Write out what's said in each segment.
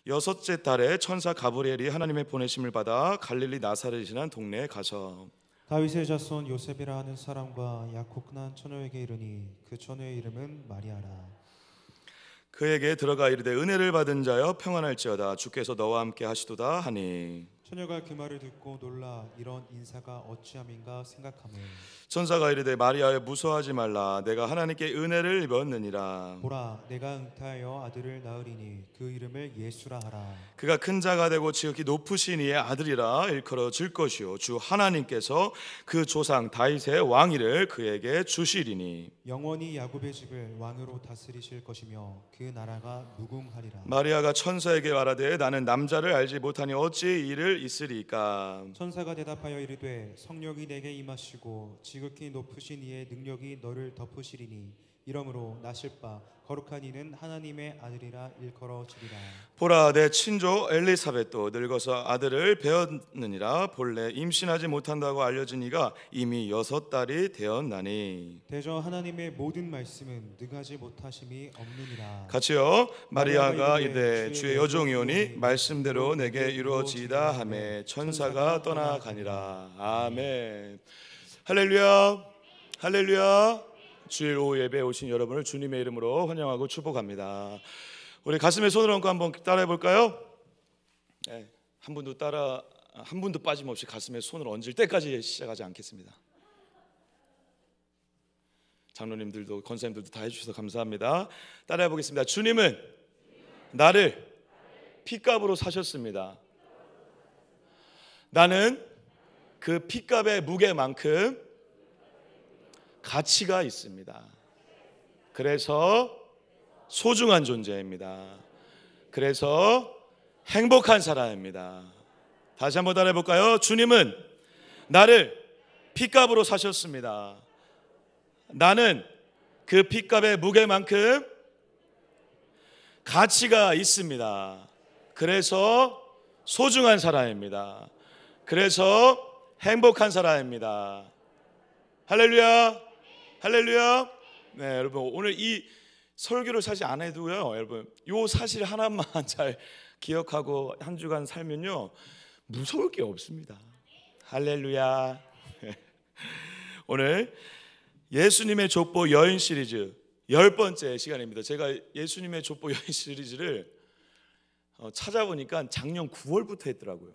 여섯째 달에 천사 가브리엘이 하나님의 보내심을 받아 갈릴리 나사렛이라는 동네에 가서 다윗의 자손 요셉이라 하는 사람과 약혼 난 처녀에게 이르니 그 처녀의 이름은 마리아라. 그에게 들어가 이르되 은혜를 받은 자여 평안할지어다 주께서 너와 함께 하시도다 하니 처녀가 그 말을 듣고 놀라 이런 인사가 어찌함인가 생각하며 천사가 이르되 마리아여 무서워하지 말라 내가 하나님께 은혜를 입었느니라. 보라 내가 잉태하여 아들을 낳으리니 그 이름을 예수라 하라. 그가 큰 자가 되고 지극히 높으신 이의 아들이라 일컬어질 것이요 주 하나님께서 그 조상 다윗의 왕위를 그에게 주시리니 영원히 야곱의 집을 왕으로 다스리실 것이며 그 나라가 무궁하리라. 마리아가 천사에게 말하되 나는 남자를 알지 못하니 어찌 이를 있으리까. 천사가 대답하여 이르되 성령이 내게 임하시고 지극히 높으신 이의 능력이 너를 덮으시리니 이러므로 나실 바 거룩한 이는 하나님의 아들이라 일컬어지리라. 보라 내 친조 엘리사벳도 늙어서 아들을 배었느니라. 본래 임신하지 못한다고 알려진 이가 이미 6달이 되었나니 대저 하나님의 모든 말씀은 능하지 못하심이 없느니라. 같이요. 마리아가 이르되 주의 여종이오니 말씀대로 내게 이루어지이다 하매 천사가 떠나가니라. 아멘. 할렐루야 할렐루야. 주일 오후 예배에 오신 여러분을 주님의 이름으로 환영하고 축복합니다. 우리 가슴에 손을 얹고 한번 따라해 볼까요? 네, 한 분도 빠짐없이 가슴에 손을 얹을 때까지 시작하지 않겠습니다. 장로님들도 권사님들도 다 해주셔서 감사합니다. 따라해 보겠습니다. 주님은 나를 핏값으로 사셨습니다. 나는 그 핏값의 무게만큼 가치가 있습니다. 그래서 소중한 존재입니다. 그래서 행복한 사람입니다. 다시 한번 따라해 볼까요? 주님은 나를 핏값으로 사셨습니다. 나는 그 핏값의 무게만큼 가치가 있습니다. 그래서 소중한 사람입니다. 그래서 행복한 사람입니다. 할렐루야 할렐루야. 네, 여러분 오늘 이 설교를 사실 안 해도요, 여러분 이 사실 하나만 잘 기억하고 한 주간 살면요 무서울 게 없습니다. 할렐루야. 오늘 예수님의 족보 여인 시리즈 10번째 시간입니다. 제가 예수님의 족보 여인 시리즈를 찾아보니까 작년 9월부터 했더라고요.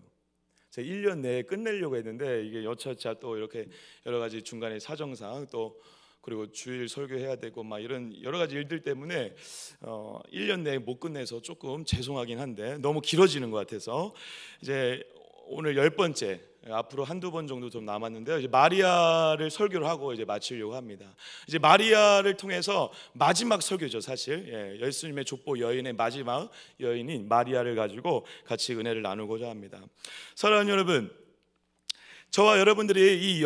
제가 1년 내에 끝내려고 했는데 이게 여차저차 또 이렇게 여러 가지 중간에 사정상 또 그리고 주일 설교해야 되고 막 이런 여러 가지 일들 때문에 1년 내에 못 끝내서 조금 죄송하긴 한데 너무 길어지는 것 같아서 이제 오늘 10번째, 앞으로 한두 번 정도 좀 남았는데요. 이제 마리아를 설교를 하고 이제 마치려고 합니다. 이제 마리아를 통해서 마지막 설교죠, 사실. 예수님의 족보 여인의 마지막 여인인 마리아를 가지고 같이 은혜를 나누고자 합니다. 사랑하는 여러분, 저와 여러분들이 이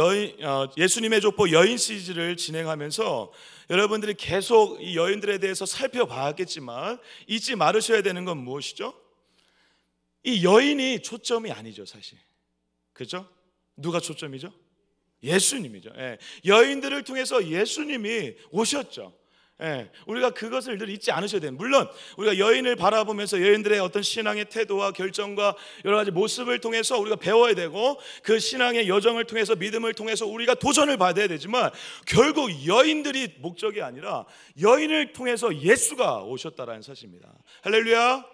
예수님의 족보 여인 시리즈를 진행하면서 여러분들이 계속 이 여인들에 대해서 살펴봐야겠지만 잊지 말으셔야 되는 건 무엇이죠? 이 여인이 초점이 아니죠, 사실. 그죠? 누가 초점이죠? 예수님이죠. 여인들을 통해서 예수님이 오셨죠. 우리가 그것을 늘 잊지 않으셔야 돼요. 물론 우리가 여인을 바라보면서 여인들의 어떤 신앙의 태도와 결정과 여러 가지 모습을 통해서 우리가 배워야 되고 그 신앙의 여정을 통해서 믿음을 통해서 우리가 도전을 받아야 되지만 결국 여인들이 목적이 아니라 여인을 통해서 예수가 오셨다라는 사실입니다. 할렐루야.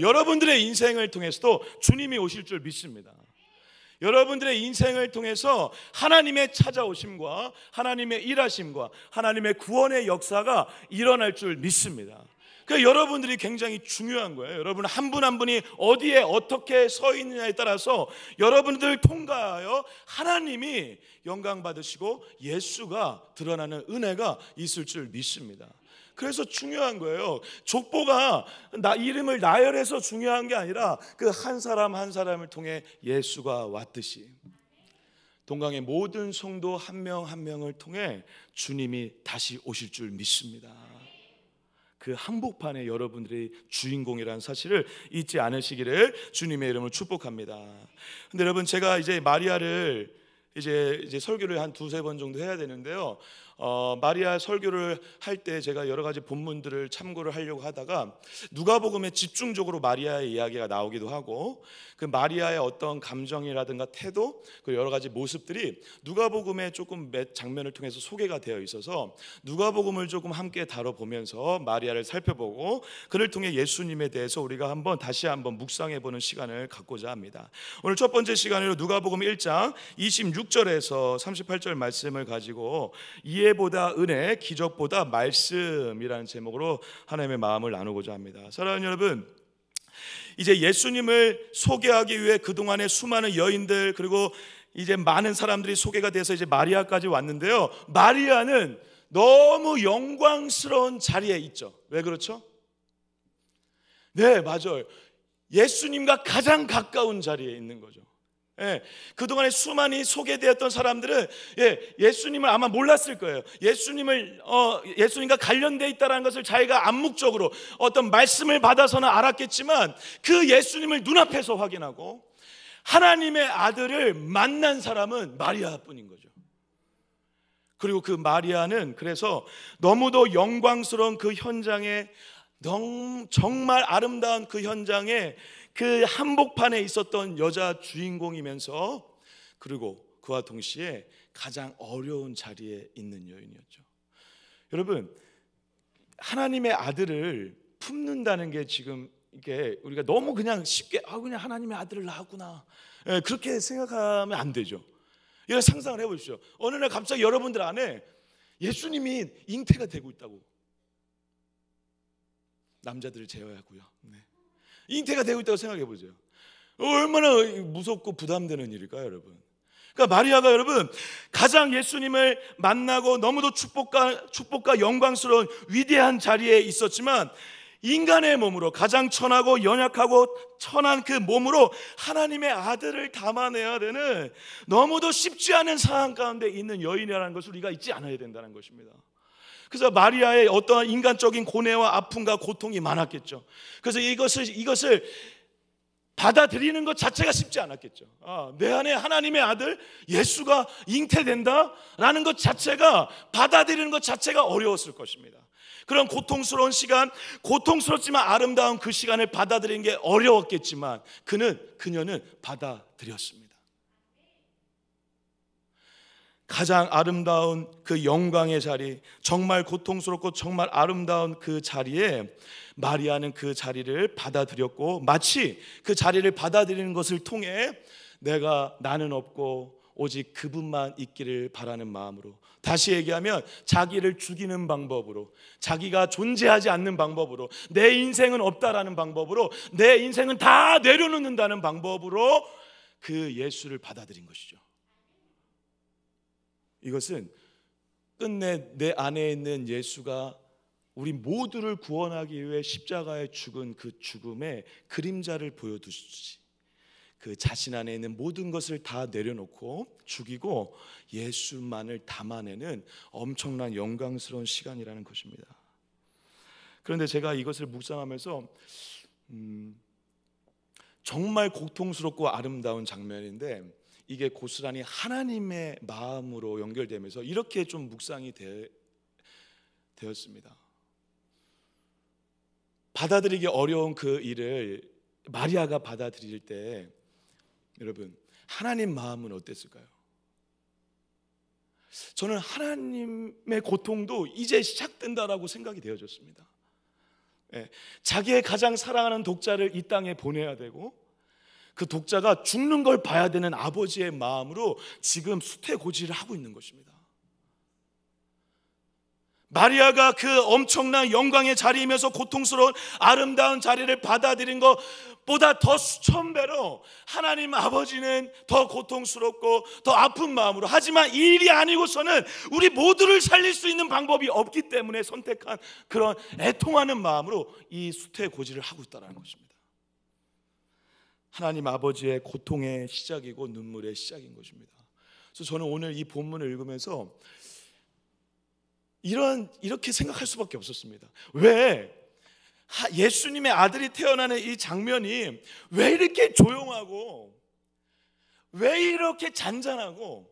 여러분들의 인생을 통해서도 주님이 오실 줄 믿습니다. 여러분들의 인생을 통해서 하나님의 찾아오심과 하나님의 일하심과 하나님의 구원의 역사가 일어날 줄 믿습니다. 그러니까 여러분들이 굉장히 중요한 거예요. 여러분 한 분 한 분이 어디에 어떻게 서 있느냐에 따라서 여러분들 통과하여 하나님이 영광 받으시고 예수가 드러나는 은혜가 있을 줄 믿습니다. 그래서 중요한 거예요. 족보가 이름을 나열해서 중요한 게 아니라 그 한 사람 한 사람을 통해 예수가 왔듯이 동강의 모든 성도 한 명 한 명을 통해 주님이 다시 오실 줄 믿습니다. 그 한복판에 여러분들이 주인공이라는 사실을 잊지 않으시기를 주님의 이름으로 축복합니다. 근데 여러분 제가 이제 마리아를 이제 설교를 한 두세 번 정도 해야 되는데요. 마리아 설교를 할 때 제가 여러 가지 본문들을 참고를 하려고 하다가 누가복음에 집중적으로 마리아의 이야기가 나오기도 하고 그 마리아의 어떤 감정이라든가 태도 그 여러 가지 모습들이 누가복음에 조금 몇 장면을 통해서 소개가 되어 있어서 누가복음을 조금 함께 다뤄보면서 마리아를 살펴보고 그를 통해 예수님에 대해서 우리가 다시 한번 묵상해보는 시간을 갖고자 합니다. 오늘 첫 번째 시간으로 누가복음 1장 26절에서 38절 말씀을 가지고 이해보다 은혜, 기적보다 말씀이라는 제목으로 하나님의 마음을 나누고자 합니다. 사랑하는 여러분, 이제 예수님을 소개하기 위해 그동안의 수많은 여인들 그리고 이제 많은 사람들이 소개가 돼서 이제 마리아까지 왔는데요, 마리아는 너무 영광스러운 자리에 있죠. 왜 그렇죠? 네, 맞아요. 예수님과 가장 가까운 자리에 있는 거죠. 그동안에 수많이 소개되었던 사람들은 예수님을 아마 몰랐을 거예요. 예수님과 관련되어 있다는 것을 자기가 암묵적으로 어떤 말씀을 받아서는 알았겠지만 그 예수님을 눈앞에서 확인하고 하나님의 아들을 만난 사람은 마리아뿐인 거죠. 그리고 그 마리아는 그래서 너무도 영광스러운 그 현장에, 정말 아름다운 그 현장에 그 한복판에 있었던 여자 주인공이면서 그리고 그와 동시에 가장 어려운 자리에 있는 여인이었죠. 여러분, 하나님의 아들을 품는다는 게 지금 이게 우리가 너무 그냥 쉽게 그냥 하나님의 아들을 낳았구나 그렇게 생각하면 안 되죠. 여러분 상상을 해보십시오. 어느 날 갑자기 여러분들 안에 예수님이 잉태가 되고 있다고. 남자들을 제외하고요. 잉태가 되고 있다고 생각해 보세요. 얼마나 무섭고 부담되는 일일까요, 여러분? 그러니까 마리아가 여러분 가장 예수님을 만나고 너무도 축복과 영광스러운 위대한 자리에 있었지만 인간의 몸으로 가장 천하고 연약하고 천한 그 몸으로 하나님의 아들을 담아내야 되는 너무도 쉽지 않은 상황 가운데 있는 여인이라는 것을 우리가 잊지 않아야 된다는 것입니다. 그래서 마리아의 어떠한 인간적인 고뇌와 아픔과 고통이 많았겠죠. 그래서 이것을 받아들이는 것 자체가 쉽지 않았겠죠. 내 안에 하나님의 아들 예수가 잉태된다라는 것 자체가, 받아들이는 것 자체가 어려웠을 것입니다. 그런 고통스러운 시간, 고통스럽지만 아름다운 그 시간을 받아들이는 게 어려웠겠지만 그녀는 받아들였습니다. 가장 아름다운 그 영광의 자리, 정말 고통스럽고 정말 아름다운 그 자리에 마리아는 그 자리를 받아들였고, 마치 그 자리를 받아들이는 것을 통해 나는 없고 오직 그분만 있기를 바라는 마음으로, 다시 얘기하면 자기를 죽이는 방법으로, 자기가 존재하지 않는 방법으로, 내 인생은 없다라는 방법으로, 내 인생은 다 내려놓는다는 방법으로 그 예수를 받아들인 것이죠. 이것은 끝내 내 안에 있는 예수가 우리 모두를 구원하기 위해 십자가에 죽은 그 죽음의 그림자를 보여주시지, 그 자신 안에 있는 모든 것을 다 내려놓고 죽이고 예수만을 담아내는 엄청난 영광스러운 시간이라는 것입니다. 그런데 제가 이것을 묵상하면서 정말 고통스럽고 아름다운 장면인데, 이게 고스란히 하나님의 마음으로 연결되면서 이렇게 좀 묵상이 되었습니다. 받아들이기 어려운 그 일을 마리아가 받아들일 때 여러분, 하나님 마음은 어땠을까요? 저는 하나님의 고통도 이제 시작된다라고 생각이 되어졌습니다. 자기의 가장 사랑하는 독자를 이 땅에 보내야 되고, 그 독자가 죽는 걸 봐야 되는 아버지의 마음으로 지금 수태고지를 하고 있는 것입니다. 마리아가 그 엄청난 영광의 자리이면서 고통스러운 아름다운 자리를 받아들인 것보다 더 수천 배로 하나님 아버지는 더 고통스럽고 더 아픈 마음으로, 하지만 이 일이 아니고서는 우리 모두를 살릴 수 있는 방법이 없기 때문에 선택한 그런 애통하는 마음으로 이 수태고지를 하고 있다는 것입니다. 하나님 아버지의 고통의 시작이고 눈물의 시작인 것입니다. 그래서 저는 오늘 이 본문을 읽으면서 이렇게 생각할 수밖에 없었습니다. 왜 예수님의 아들이 태어나는 이 장면이 왜 이렇게 조용하고, 왜 이렇게 잔잔하고,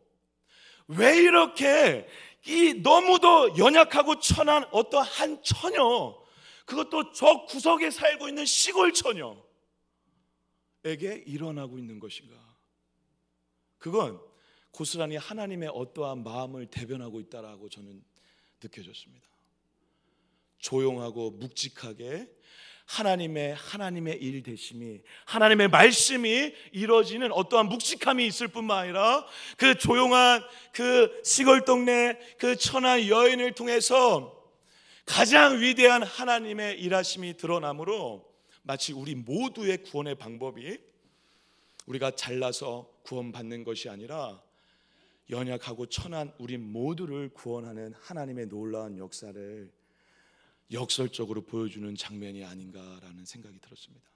왜 이렇게 이 너무도 연약하고 천한 어떤 한 처녀, 그것도 저 구석에 살고 있는 시골 처녀에게 일어나고 있는 것인가? 그건 고스란히 하나님의 어떠한 마음을 대변하고 있다라고 저는 느껴졌습니다. 조용하고 묵직하게 하나님의 일 되심이, 하나님의 말씀이 이루어지는 어떠한 묵직함이 있을 뿐만 아니라 그 조용한 그 시골 동네 그 천한 여인을 통해서 가장 위대한 하나님의 일하심이 드러나므로 마치 우리 모두의 구원의 방법이 우리가 잘나서 구원받는 것이 아니라 연약하고 천한 우리 모두를 구원하는 하나님의 놀라운 역사를 역설적으로 보여주는 장면이 아닌가라는 생각이 들었습니다.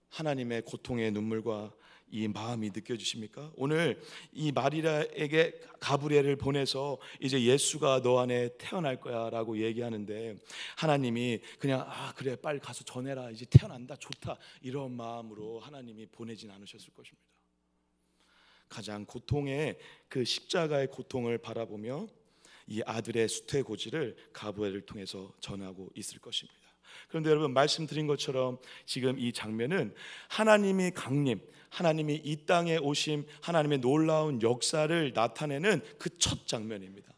하나님의 고통의 눈물과 이 마음이 느껴지십니까? 오늘 이 마리아에게 가브리엘을 보내서 이제 예수가 너 안에 태어날 거야 라고 얘기하는데 하나님이 그냥 그래 빨리 가서 전해라, 이제 태어난다, 좋다, 이런 마음으로 하나님이 보내진 않으셨을 것입니다. 가장 고통의 그 십자가의 고통을 바라보며 이 아들의 수태고지를 가브리엘을 통해서 전하고 있을 것입니다. 그런데 여러분, 말씀드린 것처럼 지금 이 장면은 하나님이 강림, 하나님이 이 땅에 오심, 하나님의 놀라운 역사를 나타내는 그 첫 장면입니다.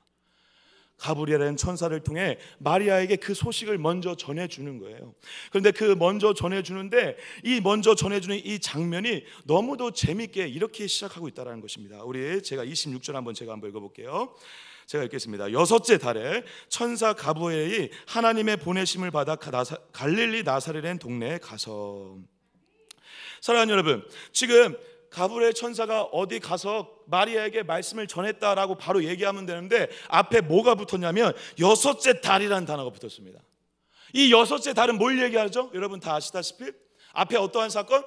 가브리엘은 천사를 통해 마리아에게 그 소식을 먼저 전해주는 거예요. 그런데 그 먼저 전해주는데 이 먼저 전해주는 이 장면이 너무도 재밌게 이렇게 시작하고 있다는 것입니다. 제가 26절 한번 읽어볼게요. 제가 읽겠습니다. 여섯째 달에 천사 가브리엘이 하나님의 보내심을 받아 갈릴리 나사렛 동네에 가서. 사랑하는 여러분, 지금 가브리엘 천사가 어디 가서 마리아에게 말씀을 전했다라고 바로 얘기하면 되는데 앞에 뭐가 붙었냐면 여섯째 달이라는 단어가 붙었습니다. 이 여섯째 달은 뭘 얘기하죠? 여러분 다 아시다시피 앞에 어떠한 사건?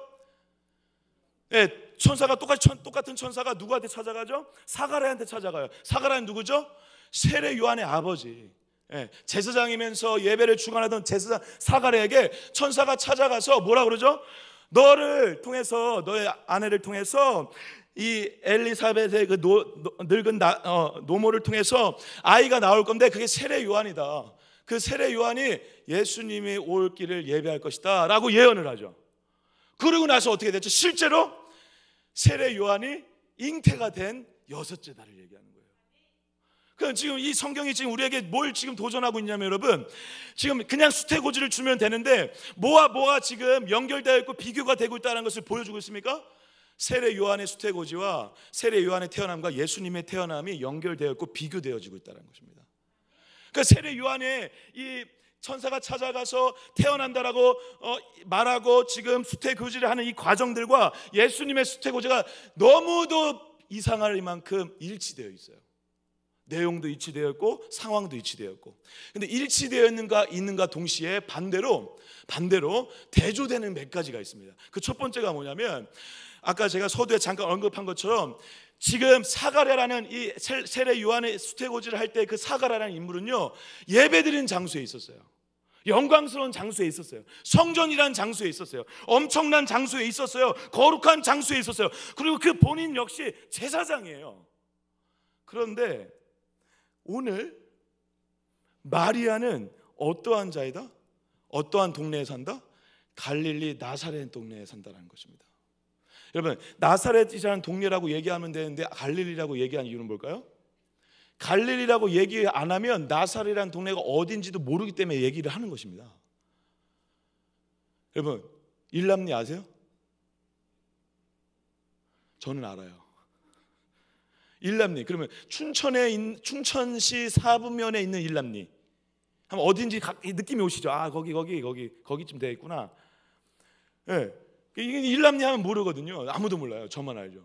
천사가 똑같은 천사가 누구한테 찾아가죠? 사가랴한테 찾아가요. 사가랴는 누구죠? 세례 요한의 아버지, 제사장이면서 예배를 주관하던 제사장 사가랴에게 천사가 찾아가서 뭐라 그러죠? 너를 통해서, 너의 아내를 통해서 이 엘리사벳의 그 늙은 노모를 통해서 아이가 나올 건데 그게 세례 요한이다. 그 세례 요한이 예수님이 올 길을 예배할 것이다 라고 예언을 하죠. 그러고 나서 어떻게 됐죠? 실제로 세례 요한이 잉태가 된 여섯째 달을 얘기하는 거예요. 그럼 지금 이 성경이 지금 우리에게 뭘 지금 도전하고 있냐면 여러분, 지금 그냥 수태고지를 주면 되는데 뭐가 지금 연결되어 있고 비교가 되고 있다는 것을 보여주고 있습니까? 세례 요한의 수태고지와 세례 요한의 태어남과 예수님의 태어남이 연결되어 있고 비교되어지고 있다는 것입니다. 그러니까 세례 요한의 이 천사가 찾아가서 태어난다라고 말하고 지금 수태고지를 하는 이 과정들과 예수님의 수태고지가 너무도 이상할 만큼 일치되어 있어요. 내용도 일치되어 있고 상황도 일치되어 있고. 근데 일치되어 있는가 동시에 반대로 대조되는 몇 가지가 있습니다. 그 첫 번째가 뭐냐면 아까 제가 서두에 잠깐 언급한 것처럼 지금 사가랴라는 이 세례 요한의 수태고지를 할 때 그 사가랴라는 인물은요, 예배드리는 장소에 있었어요. 영광스러운 장소에 있었어요. 성전이라는 장소에 있었어요. 엄청난 장소에 있었어요. 거룩한 장소에 있었어요. 그리고 그 본인 역시 제사장이에요. 그런데 오늘 마리아는 어떠한 자이다? 어떠한 동네에 산다? 갈릴리 나사렛 동네에 산다는 것입니다. 여러분, 나사렛이라는 동네라고 얘기하면 되는데 갈릴리라고 얘기한 이유는 뭘까요? 갈릴리라고 얘기 안 하면 나사렛이라는 동네가 어딘지도 모르기 때문에 얘기를 하는 것입니다. 여러분, 일남리 아세요? 저는 알아요. 일남리, 그러면 춘천시 사분면에 있는 일남리 하면 어딘지 느낌이 오시죠? 거기쯤 되어 있구나. 이게 일남리 하면 모르거든요. 아무도 몰라요. 저만 알죠.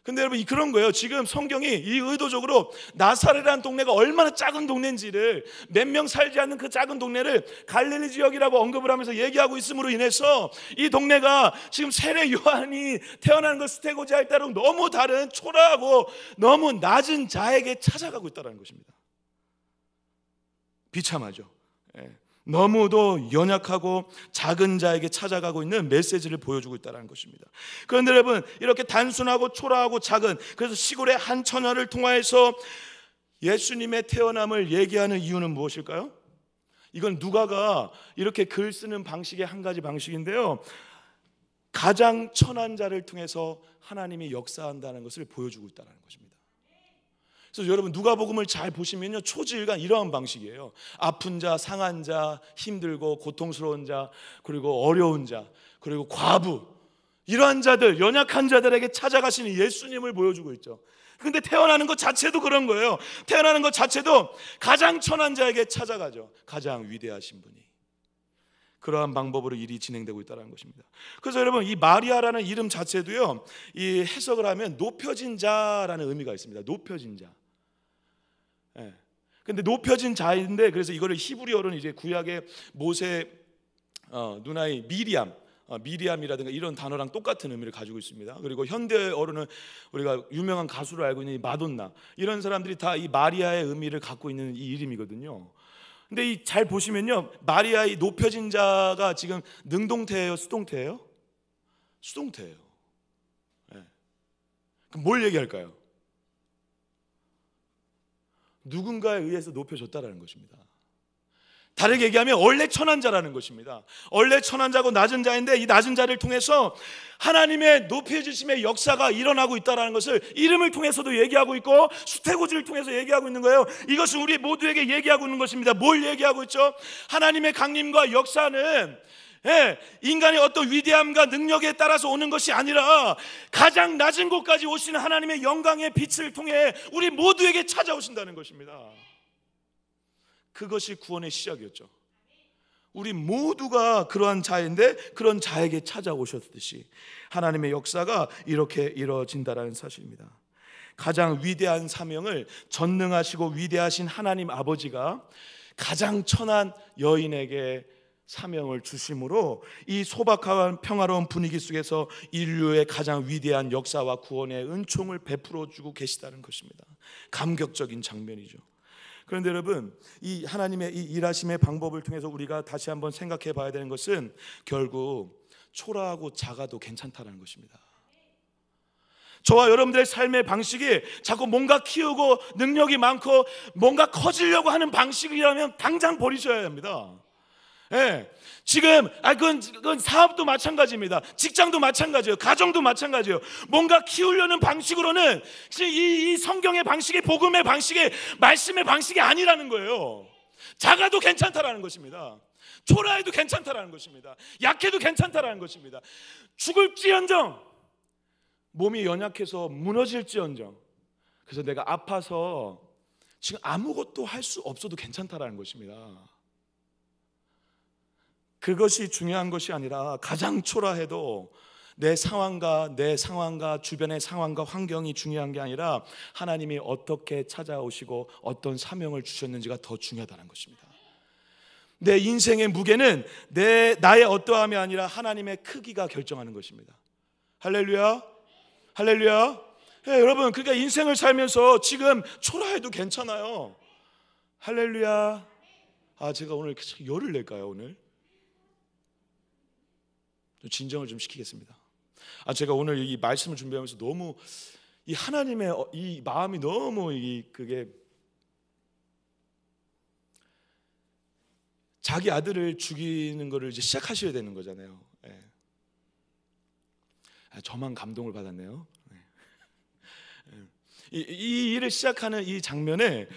근데 여러분, 그런 거예요. 지금 성경이 이 의도적으로 나사렛이라는 동네가 얼마나 작은 동네인지를, 몇 명 살지 않는 그 작은 동네를 갈릴리 지역이라고 언급을 하면서 얘기하고 있음으로 인해서 이 동네가 지금 세례 요한이 태어나는 것 수태고지 할 때랑 너무 다른 초라하고 너무 낮은 자에게 찾아가고 있다는 것입니다. 비참하죠. 너무도 연약하고 작은 자에게 찾아가고 있는 메시지를 보여주고 있다는 것입니다. 그런데 여러분, 이렇게 단순하고 초라하고 작은, 그래서 시골의 한 처녀를 통하여서 예수님의 태어남을 얘기하는 이유는 무엇일까요? 이건 누가가 이렇게 글 쓰는 방식의 한 가지 방식인데요, 가장 천한 자를 통해서 하나님이 역사한다는 것을 보여주고 있다는 것입니다. 그래서 여러분, 누가복음을 잘 보시면요, 초지일관 이러한 방식이에요. 아픈 자, 상한 자, 힘들고 고통스러운 자, 그리고 어려운 자, 그리고 과부, 이러한 자들, 연약한 자들에게 찾아가시는 예수님을 보여주고 있죠. 근데 태어나는 것 자체도 그런 거예요. 태어나는 것 자체도 가장 천한 자에게 찾아가죠. 가장 위대하신 분이. 그러한 방법으로 일이 진행되고 있다는 것입니다. 그래서 여러분, 이 마리아라는 이름 자체도요, 이 해석을 하면 높여진 자라는 의미가 있습니다. 높여진 자. 예. 근데 높여진 자인데, 그래서 이거를 히브리어로는 이제 구약의 모세 누나의 미리암이라든가 이런 단어랑 똑같은 의미를 가지고 있습니다. 그리고 현대어로는 우리가 유명한 가수로 알고 있는 이 마돈나, 이런 사람들이 다 이 마리아의 의미를 갖고 있는 이 이름이거든요. 근데 이 잘 보시면요, 마리아의 높여진 자가 지금 능동태예요, 수동태예요? 수동태예요. 예. 그럼 뭘 얘기할까요? 누군가에 의해서 높여졌다라는 것입니다. 다르게 얘기하면 원래 천한 자라는 것입니다. 원래 천한 자고 낮은 자인데, 이 낮은 자를 통해서 하나님의 높여주심의 역사가 일어나고 있다는 것을 이름을 통해서도 얘기하고 있고, 수태고지를 통해서 얘기하고 있는 거예요. 이것은 우리 모두에게 얘기하고 있는 것입니다. 뭘 얘기하고 있죠? 하나님의 강림과 역사는 인간의 어떤 위대함과 능력에 따라서 오는 것이 아니라 가장 낮은 곳까지 오시는 하나님의 영광의 빛을 통해 우리 모두에게 찾아오신다는 것입니다. 그것이 구원의 시작이었죠. 우리 모두가 그러한 자인데, 그런 자에게 찾아오셨듯이 하나님의 역사가 이렇게 이루어진다는 사실입니다. 가장 위대한 사명을 전능하시고 위대하신 하나님 아버지가 가장 천한 여인에게 사명을 주심으로 이 소박한 평화로운 분위기 속에서 인류의 가장 위대한 역사와 구원의 은총을 베풀어 주고 계시다는 것입니다. 감격적인 장면이죠. 그런데 여러분, 이 하나님의 이 일하심의 방법을 통해서 우리가 다시 한번 생각해 봐야 되는 것은 결국 초라하고 작아도 괜찮다는 것입니다. 저와 여러분들의 삶의 방식이 자꾸 뭔가 키우고 능력이 많고 뭔가 커지려고 하는 방식이라면 당장 버리셔야 합니다. 예, 지금 그건 사업도 마찬가지입니다. 직장도 마찬가지예요. 가정도 마찬가지예요. 뭔가 키우려는 방식으로는 이 성경의 방식이, 복음의 방식이, 말씀의 방식이 아니라는 거예요. 작아도 괜찮다라는 것입니다. 초라해도 괜찮다라는 것입니다. 약해도 괜찮다라는 것입니다. 죽을지언정, 몸이 연약해서 무너질지언정, 그래서 내가 아파서 지금 아무것도 할 수 없어도 괜찮다라는 것입니다. 그것이 중요한 것이 아니라 가장 초라해도 내 상황과 주변의 상황과 환경이 중요한 게 아니라 하나님이 어떻게 찾아오시고 어떤 사명을 주셨는지가 더 중요하다는 것입니다. 내 인생의 무게는 나의 어떠함이 아니라 하나님의 크기가 결정하는 것입니다. 할렐루야, 할렐루야. 여러분, 그러니까 인생을 살면서 지금 초라해도 괜찮아요. 할렐루야. 제가 오늘 열을 낼까요? 오늘 진정을 좀 시키겠습니다. 제가 오늘 이 말씀을 준비하면서 너무 이 하나님의 이 마음이 너무 그게 자기 아들을 죽이는 것을 이제 시작하셔야 되는 거잖아요. 예. 저만 감동을 받았네요. 이 일을 시작하는 이 장면에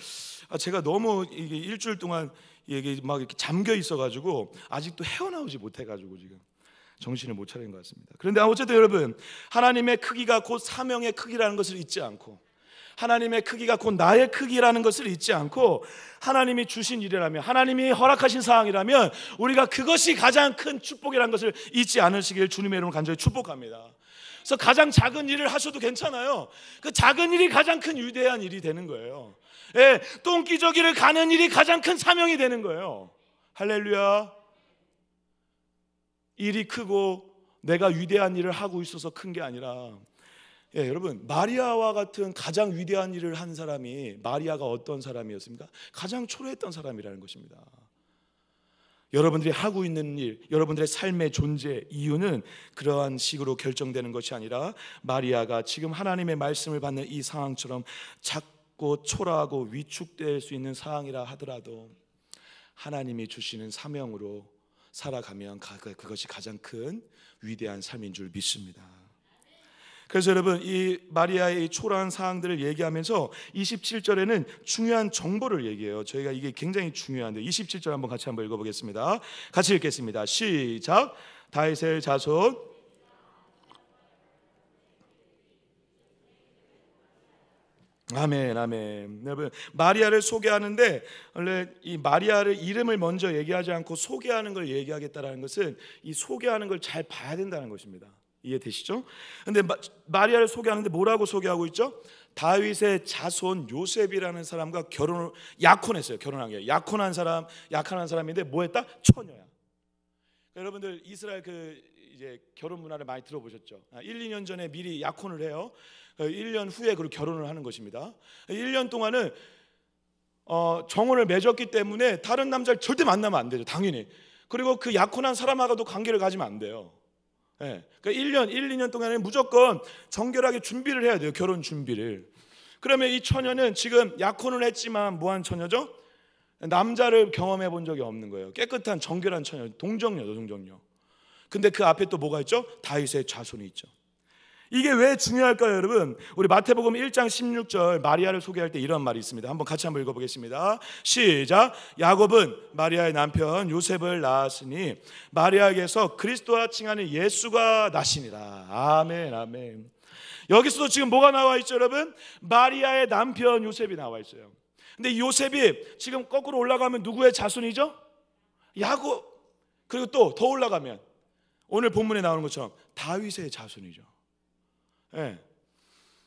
제가 너무 이게 일주일 동안 이게 막 이렇게 잠겨 있어가지고 아직도 헤어나오지 못해가지고 지금 정신을 못 차리는 것 같습니다. 그런데 어쨌든 여러분, 하나님의 크기가 곧 사명의 크기라는 것을 잊지 않고, 하나님의 크기가 곧 나의 크기라는 것을 잊지 않고, 하나님이 주신 일이라면, 하나님이 허락하신 사항이라면 우리가 그것이 가장 큰 축복이라는 것을 잊지 않으시길 주님의 이름으로 간절히 축복합니다. 그래서 가장 작은 일을 하셔도 괜찮아요. 그 작은 일이 가장 큰 위대한 일이 되는 거예요. 예, 똥기저귀를 가는 일이 가장 큰 사명이 되는 거예요. 할렐루야. 일이 크고 내가 위대한 일을 하고 있어서 큰 게 아니라, 여러분, 마리아와 같은 가장 위대한 일을 한 사람이, 마리아가 어떤 사람이었습니까? 가장 초라했던 사람이라는 것입니다. 여러분들이 하고 있는 일, 여러분들의 삶의 존재 이유는 그러한 식으로 결정되는 것이 아니라 마리아가 지금 하나님의 말씀을 받는 이 상황처럼 작고 초라하고 위축될 수 있는 상황이라 하더라도 하나님이 주시는 사명으로 살아가면 그것이 가장 큰 위대한 삶인 줄 믿습니다. 그래서 여러분, 이 마리아의 이 초라한 상황들을 얘기하면서 27절에는 중요한 정보를 얘기해요. 저희가 이게 굉장히 중요한데 27절 한번 같이 한번 읽어보겠습니다. 같이 읽겠습니다. 시작. 다윗의 자손 아멘, 아멘. 여러분, 마리아를 소개하는데 원래 이 마리아를 이름을 먼저 얘기하지 않고 소개하는 걸 얘기하겠다라는 것은 이 소개하는 걸 잘 봐야 된다는 것입니다. 이해되시죠? 근데 마리아를 소개하는데 뭐라고 소개하고 있죠? 다윗의 자손 요셉이라는 사람과 결혼을 약혼했어요. 결혼한 게 약혼한 사람인데 뭐했다? 처녀야. 여러분들 이스라엘 이제 결혼 문화를 많이 들어보셨죠? 1, 2년 전에 미리 약혼을 해요. 1년 후에 그리고 결혼을 하는 것입니다. 1년 동안은 정혼을 맺었기 때문에 다른 남자를 절대 만나면 안 되죠. 당연히. 그리고 그 약혼한 사람하고도 관계를 가지면 안 돼요. 네. 그러니까 1, 2년 동안은 무조건 정결하게 준비를 해야 돼요. 결혼 준비를. 그러면 이 처녀는 지금 약혼을 했지만 뭐한 처녀죠? 남자를 경험해 본 적이 없는 거예요. 깨끗한 정결한 처녀, 동정녀죠, 동정녀. 근데 그 앞에 또 뭐가 있죠? 다윗의 자손이 있죠. 이게 왜 중요할까요, 여러분? 우리 마태복음 1장 16절 마리아를 소개할 때 이런 말이 있습니다. 한번 같이 한번 읽어보겠습니다. 시작. 야곱은 마리아의 남편 요셉을 낳았으니 마리아에게서 그리스도라 칭하는 예수가 나시니라. 아멘, 아멘. 여기서도 지금 뭐가 나와 있죠, 여러분? 마리아의 남편 요셉이 나와 있어요. 근데 요셉이 지금 거꾸로 올라가면 누구의 자손이죠? 야곱. 그리고 또 더 올라가면 오늘 본문에 나오는 것처럼 다윗의 자손이죠. 예.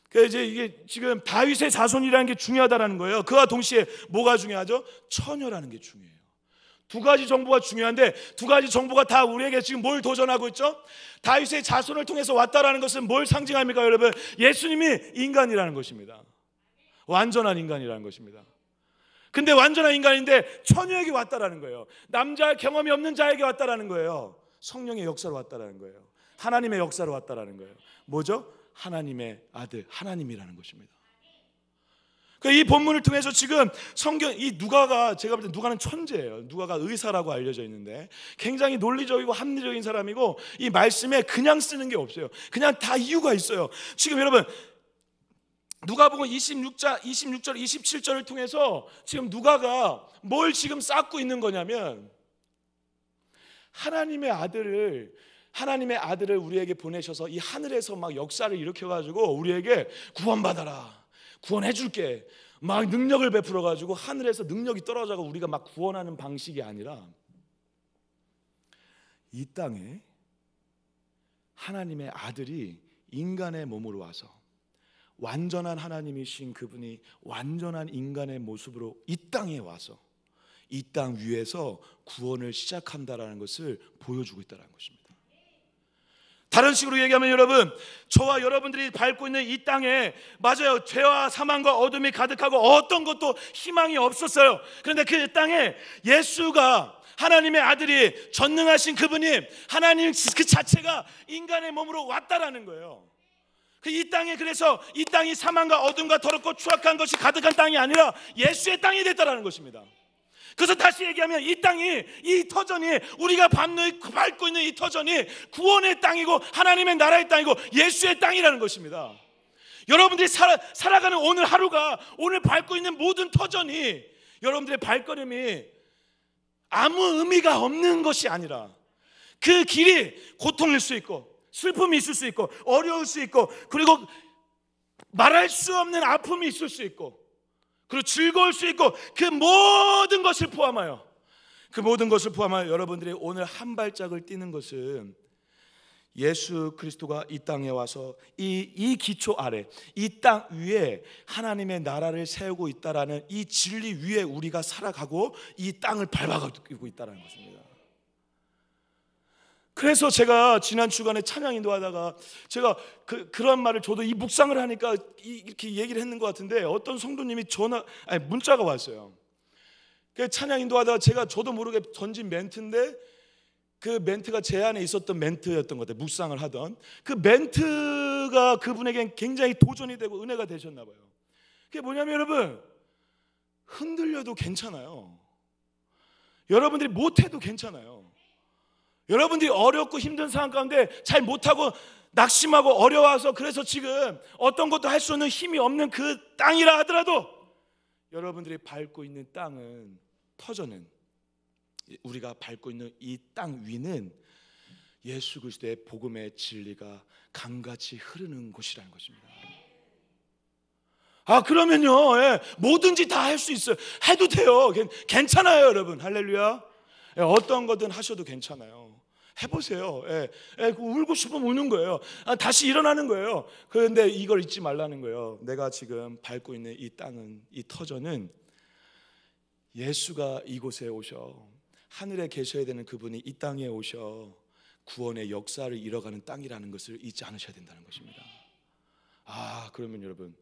그래서 이제 이게 지금 다윗의 자손이라는 게 중요하다라는 거예요. 그와 동시에 뭐가 중요하죠? 처녀라는 게 중요해요. 두 가지 정보가 중요한데 두 가지 정보가 다 우리에게 지금 뭘 도전하고 있죠? 다윗의 자손을 통해서 왔다라는 것은 뭘 상징합니까, 여러분? 예수님이 인간이라는 것입니다. 완전한 인간이라는 것입니다. 근데 완전한 인간인데 처녀에게 왔다라는 거예요. 남자 경험이 없는 자에게 왔다라는 거예요. 성령의 역사로 왔다라는 거예요. 하나님의 역사로 왔다라는 거예요. 뭐죠? 하나님의 아들, 하나님이라는 것입니다. 그러니까 이 본문을 통해서 지금 성경, 이 누가가, 제가 볼 때 누가는 천재예요. 누가가 의사라고 알려져 있는데 굉장히 논리적이고 합리적인 사람이고 이 말씀에 그냥 쓰는 게 없어요. 그냥 다 이유가 있어요. 지금 여러분 누가복음 26절, 27절을 통해서 지금 누가가 뭘 지금 쌓고 있는 거냐면 하나님의 아들을 우리에게 보내셔서 이 하늘에서 막 역사를 일으켜가지고 우리에게 구원받아라, 구원해줄게 막 능력을 베풀어가지고 하늘에서 능력이 떨어져서 우리가 막 구원하는 방식이 아니라 이 땅에 하나님의 아들이 인간의 몸으로 와서 완전한 하나님이신 그분이 완전한 인간의 모습으로 이 땅에 와서 이 땅 위에서 구원을 시작한다라는 것을 보여주고 있다는 것입니다. 다른 식으로 얘기하면 여러분, 저와 여러분들이 밟고 있는 이 땅에 맞아요, 죄와 사망과 어둠이 가득하고 어떤 것도 희망이 없었어요. 그런데 그 땅에 예수가, 하나님의 아들이, 전능하신 그분이, 하나님 그 자체가 인간의 몸으로 왔다라는 거예요. 이 땅에, 그래서 이 땅이 사망과 어둠과 더럽고 추악한 것이 가득한 땅이 아니라 예수의 땅이 됐다라는 것입니다. 그래서 다시 얘기하면 이 땅이, 이 터전이, 우리가 밟고 있는 이 터전이 구원의 땅이고 하나님의 나라의 땅이고 예수의 땅이라는 것입니다. 여러분들이 살아가는 오늘 하루가, 오늘 밟고 있는 모든 터전이 여러분들의 발걸음이 아무 의미가 없는 것이 아니라 그 길이 고통일 수 있고 슬픔이 있을 수 있고 어려울 수 있고 그리고 말할 수 없는 아픔이 있을 수 있고 그리고 즐거울 수 있고 그 모든 것을 포함하여 여러분들이 오늘 한 발짝을 뛰는 것은 예수 그리스도가 이 땅에 와서 이 기초 아래, 이 땅 위에 하나님의 나라를 세우고 있다라는 이 진리 위에 우리가 살아가고 이 땅을 밟아가고 있다는 것입니다. 그래서 제가 지난 주간에 찬양 인도하다가 제가 그런 말을, 저도 이 묵상을 하니까 이렇게 얘기를 했는 것 같은데 어떤 성도님이 문자가 왔어요. 그 찬양 인도하다가 저도 모르게 던진 멘트인데 그 멘트가 제 안에 있었던 멘트였던 것 같아요. 묵상을 하던 그 멘트가 그분에겐 굉장히 도전이 되고 은혜가 되셨나 봐요. 그게 뭐냐면 여러분, 흔들려도 괜찮아요. 여러분들이 못해도 괜찮아요. 여러분들이 어렵고 힘든 상황 가운데 잘 못하고 낙심하고 어려워서 그래서 지금 어떤 것도 할 수 없는 힘이 없는 그 땅이라 하더라도 여러분들이 밟고 있는 땅은 터전은, 우리가 밟고 있는 이 땅 위는 예수 그리스도의 복음의 진리가 강같이 흐르는 곳이라는 것입니다. 그러면요, 뭐든지 다 할 수 있어요. 해도 돼요. 괜찮아요, 여러분. 할렐루야. 어떤 거든 하셔도 괜찮아요. 해보세요. 울고 싶으면 우는 거예요. 다시 일어나는 거예요. 그런데 이걸 잊지 말라는 거예요. 내가 지금 밟고 있는 이 땅은, 이 터전은 예수가 이곳에 오셔, 하늘에 계셔야 되는 그분이 이 땅에 오셔 구원의 역사를 이뤄가는 땅이라는 것을 잊지 않으셔야 된다는 것입니다. 그러면 여러분,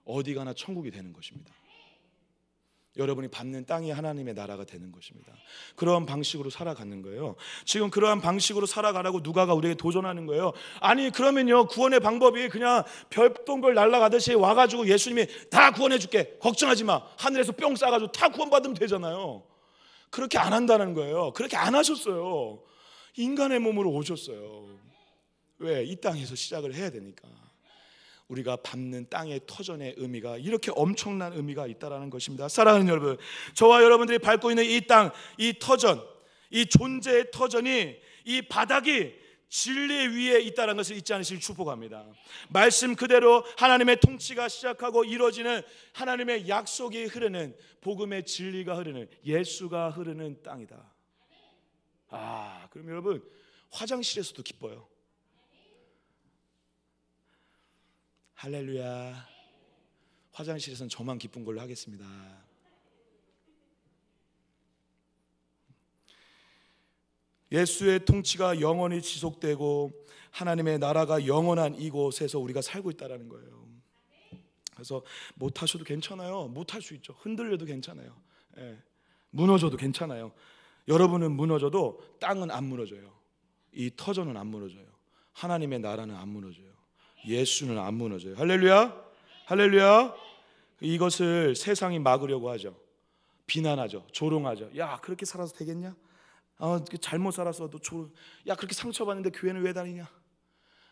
어디 가나 천국이 되는 것입니다. 여러분이 밟는 땅이 하나님의 나라가 되는 것입니다. 그러한 방식으로 살아가는 거예요. 지금 그러한 방식으로 살아가라고 누가가 우리에게 도전하는 거예요. 아니 그러면요, 구원의 방법이 그냥 별똥별 날아가듯이 와가지고 예수님이 다 구원해 줄게, 걱정하지 마, 하늘에서 뿅 싸가지고 다 구원받으면 되잖아요. 그렇게 안 한다는 거예요. 그렇게 안 하셨어요. 인간의 몸으로 오셨어요. 왜? 이 땅에서 시작을 해야 되니까. 우리가 밟는 땅의 터전의 의미가 이렇게 엄청난 의미가 있다는 것입니다. 사랑하는 여러분, 저와 여러분들이 밟고 있는 이 땅, 이 터전, 이 존재의 터전이, 이 바닥이 진리 위에 있다는 것을 잊지 않으시길 축복합니다. 말씀 그대로 하나님의 통치가 시작하고 이루어지는, 하나님의 약속이 흐르는, 복음의 진리가 흐르는, 예수가 흐르는 땅이다. 그럼 여러분, 화장실에서도 기뻐요. 할렐루야. 화장실에서는 저만 기쁜 걸로 하겠습니다. 예수의 통치가 영원히 지속되고 하나님의 나라가 영원한 이곳에서 우리가 살고 있다는 거예요. 그래서 못하셔도 괜찮아요. 못할 수 있죠. 흔들려도 괜찮아요. 무너져도 괜찮아요. 여러분은 무너져도 땅은 안 무너져요. 이 터전은 안 무너져요. 하나님의 나라는 안 무너져요. 예수는 안 무너져요. 할렐루야. 할렐루야. 이것을 세상이 막으려고 하죠. 비난하죠. 조롱하죠. 야, 그렇게 살아서 되겠냐? 잘못 살았어도 야, 그렇게 상처받는데 교회는 왜 다니냐?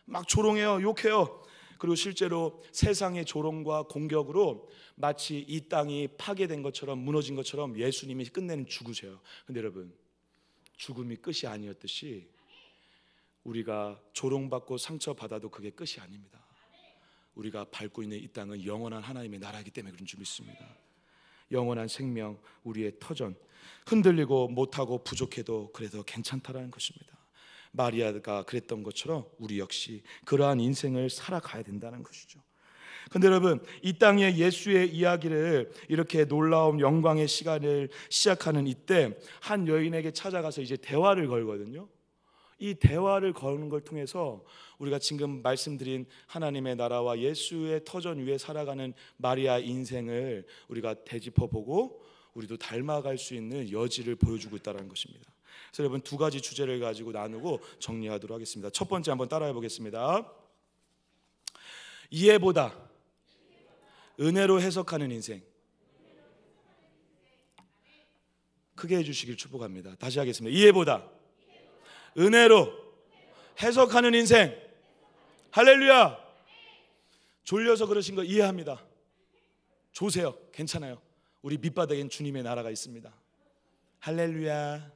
막 조롱해요. 욕해요. 그리고 실제로 세상의 조롱과 공격으로 마치 이 땅이 파괴된 것처럼, 무너진 것처럼 예수님이 끝내는 죽으세요. 근데 여러분, 죽음이 끝이 아니었듯이 우리가 조롱받고 상처받아도 그게 끝이 아닙니다. 우리가 밟고 있는 이 땅은 영원한 하나님의 나라이기 때문에 그런 줄 믿습니다. 영원한 생명, 우리의 터전, 흔들리고 못하고 부족해도 그래도 괜찮다라는 것입니다. 마리아가 그랬던 것처럼 우리 역시 그러한 인생을 살아가야 된다는 것이죠. 근데 여러분, 이 땅에 예수의 이야기를, 이렇게 놀라운 영광의 시간을 시작하는 이때 한 여인에게 찾아가서 이제 대화를 걸거든요. 이 대화를 거는 걸 통해서 우리가 지금 말씀드린 하나님의 나라와 예수의 터전 위에 살아가는 마리아 인생을 우리가 되짚어보고 우리도 닮아갈 수 있는 여지를 보여주고 있다는 것입니다. 그래서 여러분, 두 가지 주제를 가지고 나누고 정리하도록 하겠습니다. 첫 번째 한번 따라해 보겠습니다. 이해보다 은혜로 해석하는 인생. 크게 해주시길 축복합니다. 다시 하겠습니다. 이해보다 은혜로 해석하는 인생. 할렐루야. 졸려서 그러신 거 이해합니다. 조세요. 괜찮아요. 우리 밑바닥엔 주님의 나라가 있습니다. 할렐루야.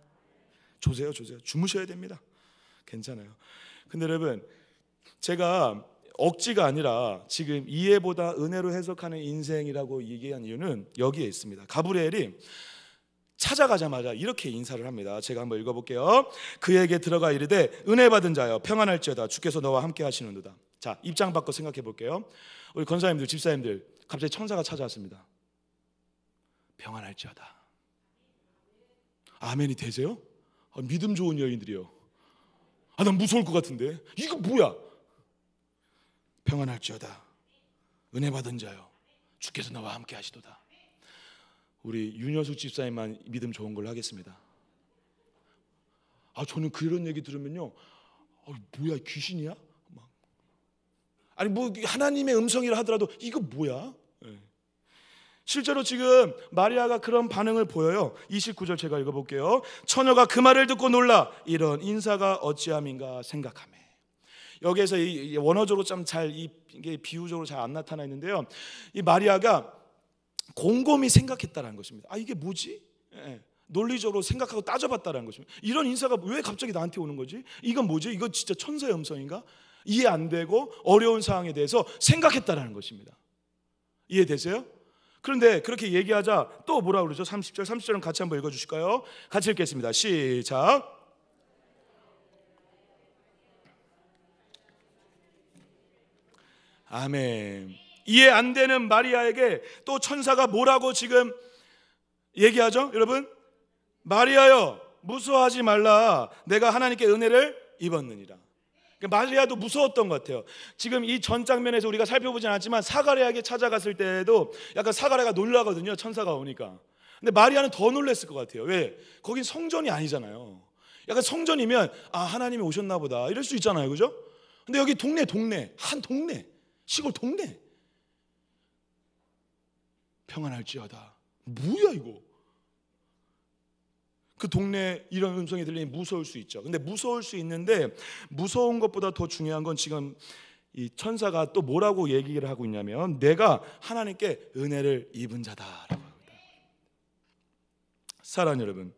조세요. 주무셔야 됩니다. 괜찮아요. 근데 여러분, 제가 억지가 아니라 지금 이해보다 은혜로 해석하는 인생이라고 얘기한 이유는 여기에 있습니다. 가브리엘이 찾아가자마자 이렇게 인사를 합니다. 제가 한번 읽어볼게요. 그에게 들어가 이르되 은혜 받은 자여 평안할지어다 주께서 너와 함께 하시는도다. 자, 입장 바꿔 생각해 볼게요. 우리 권사님들, 집사님들, 갑자기 천사가 찾아왔습니다. 평안할지어다. 아멘이 되세요? 믿음 좋은 여인들이요. 난 무서울 것 같은데 이거 뭐야? 평안할지어다 은혜 받은 자여 주께서 너와 함께 하시도다. 우리 윤여숙 집사님만 믿음 좋은 걸로 하겠습니다. 저는 그런 얘기 들으면요, 뭐야, 귀신이야? 아니 뭐 하나님의 음성이라 하더라도 이거 뭐야? 실제로 지금 마리아가 그런 반응을 보여요. 29절 제가 읽어볼게요. 처녀가 그 말을 듣고 놀라 이런 인사가 어찌함인가 생각하며. 여기에서 이 원어적으로 좀 잘 이게 비유적으로 잘 안 나타나 있는데요. 이 마리아가 곰곰이 생각했다라는 것입니다. 이게 뭐지? 논리적으로 생각하고 따져봤다라는 것입니다. 이런 인사가 왜 갑자기 나한테 오는 거지? 이건 뭐지? 이거 진짜 천사의 음성인가? 이해 안 되고 어려운 상황에 대해서 생각했다라는 것입니다. 이해되세요? 그런데 그렇게 얘기하자 또 뭐라 그러죠? 30절은 같이 한번 읽어주실까요? 같이 읽겠습니다. 시작. 아멘. 이해 안 되는 마리아에게 또 천사가 뭐라고 지금 얘기하죠? 여러분, 마리아여 무서워하지 말라. 내가 하나님께 은혜를 입었느니라. 마리아도 무서웠던 것 같아요. 지금 이 전 장면에서 우리가 살펴보진 않았지만 사가랴에게 찾아갔을 때도 약간 사가랴가 놀라거든요, 천사가 오니까. 근데 마리아는 더 놀랐을 것 같아요. 왜? 거긴 성전이 아니잖아요. 약간 성전이면 하나님이 오셨나 보다 이럴 수 있잖아요, 그죠? 근데 여기 동네 한 동네, 시골 동네. 평안할지어다. 뭐야 이거? 그 동네 이런 음성이 들리니 무서울 수 있죠. 근데 무서울 수 있는데 무서운 것보다 더 중요한 건 지금 이 천사가 또 뭐라고 얘기를 하고 있냐면 내가 하나님께 은혜를 입은 자다라고 합니다. 사랑하는 여러분,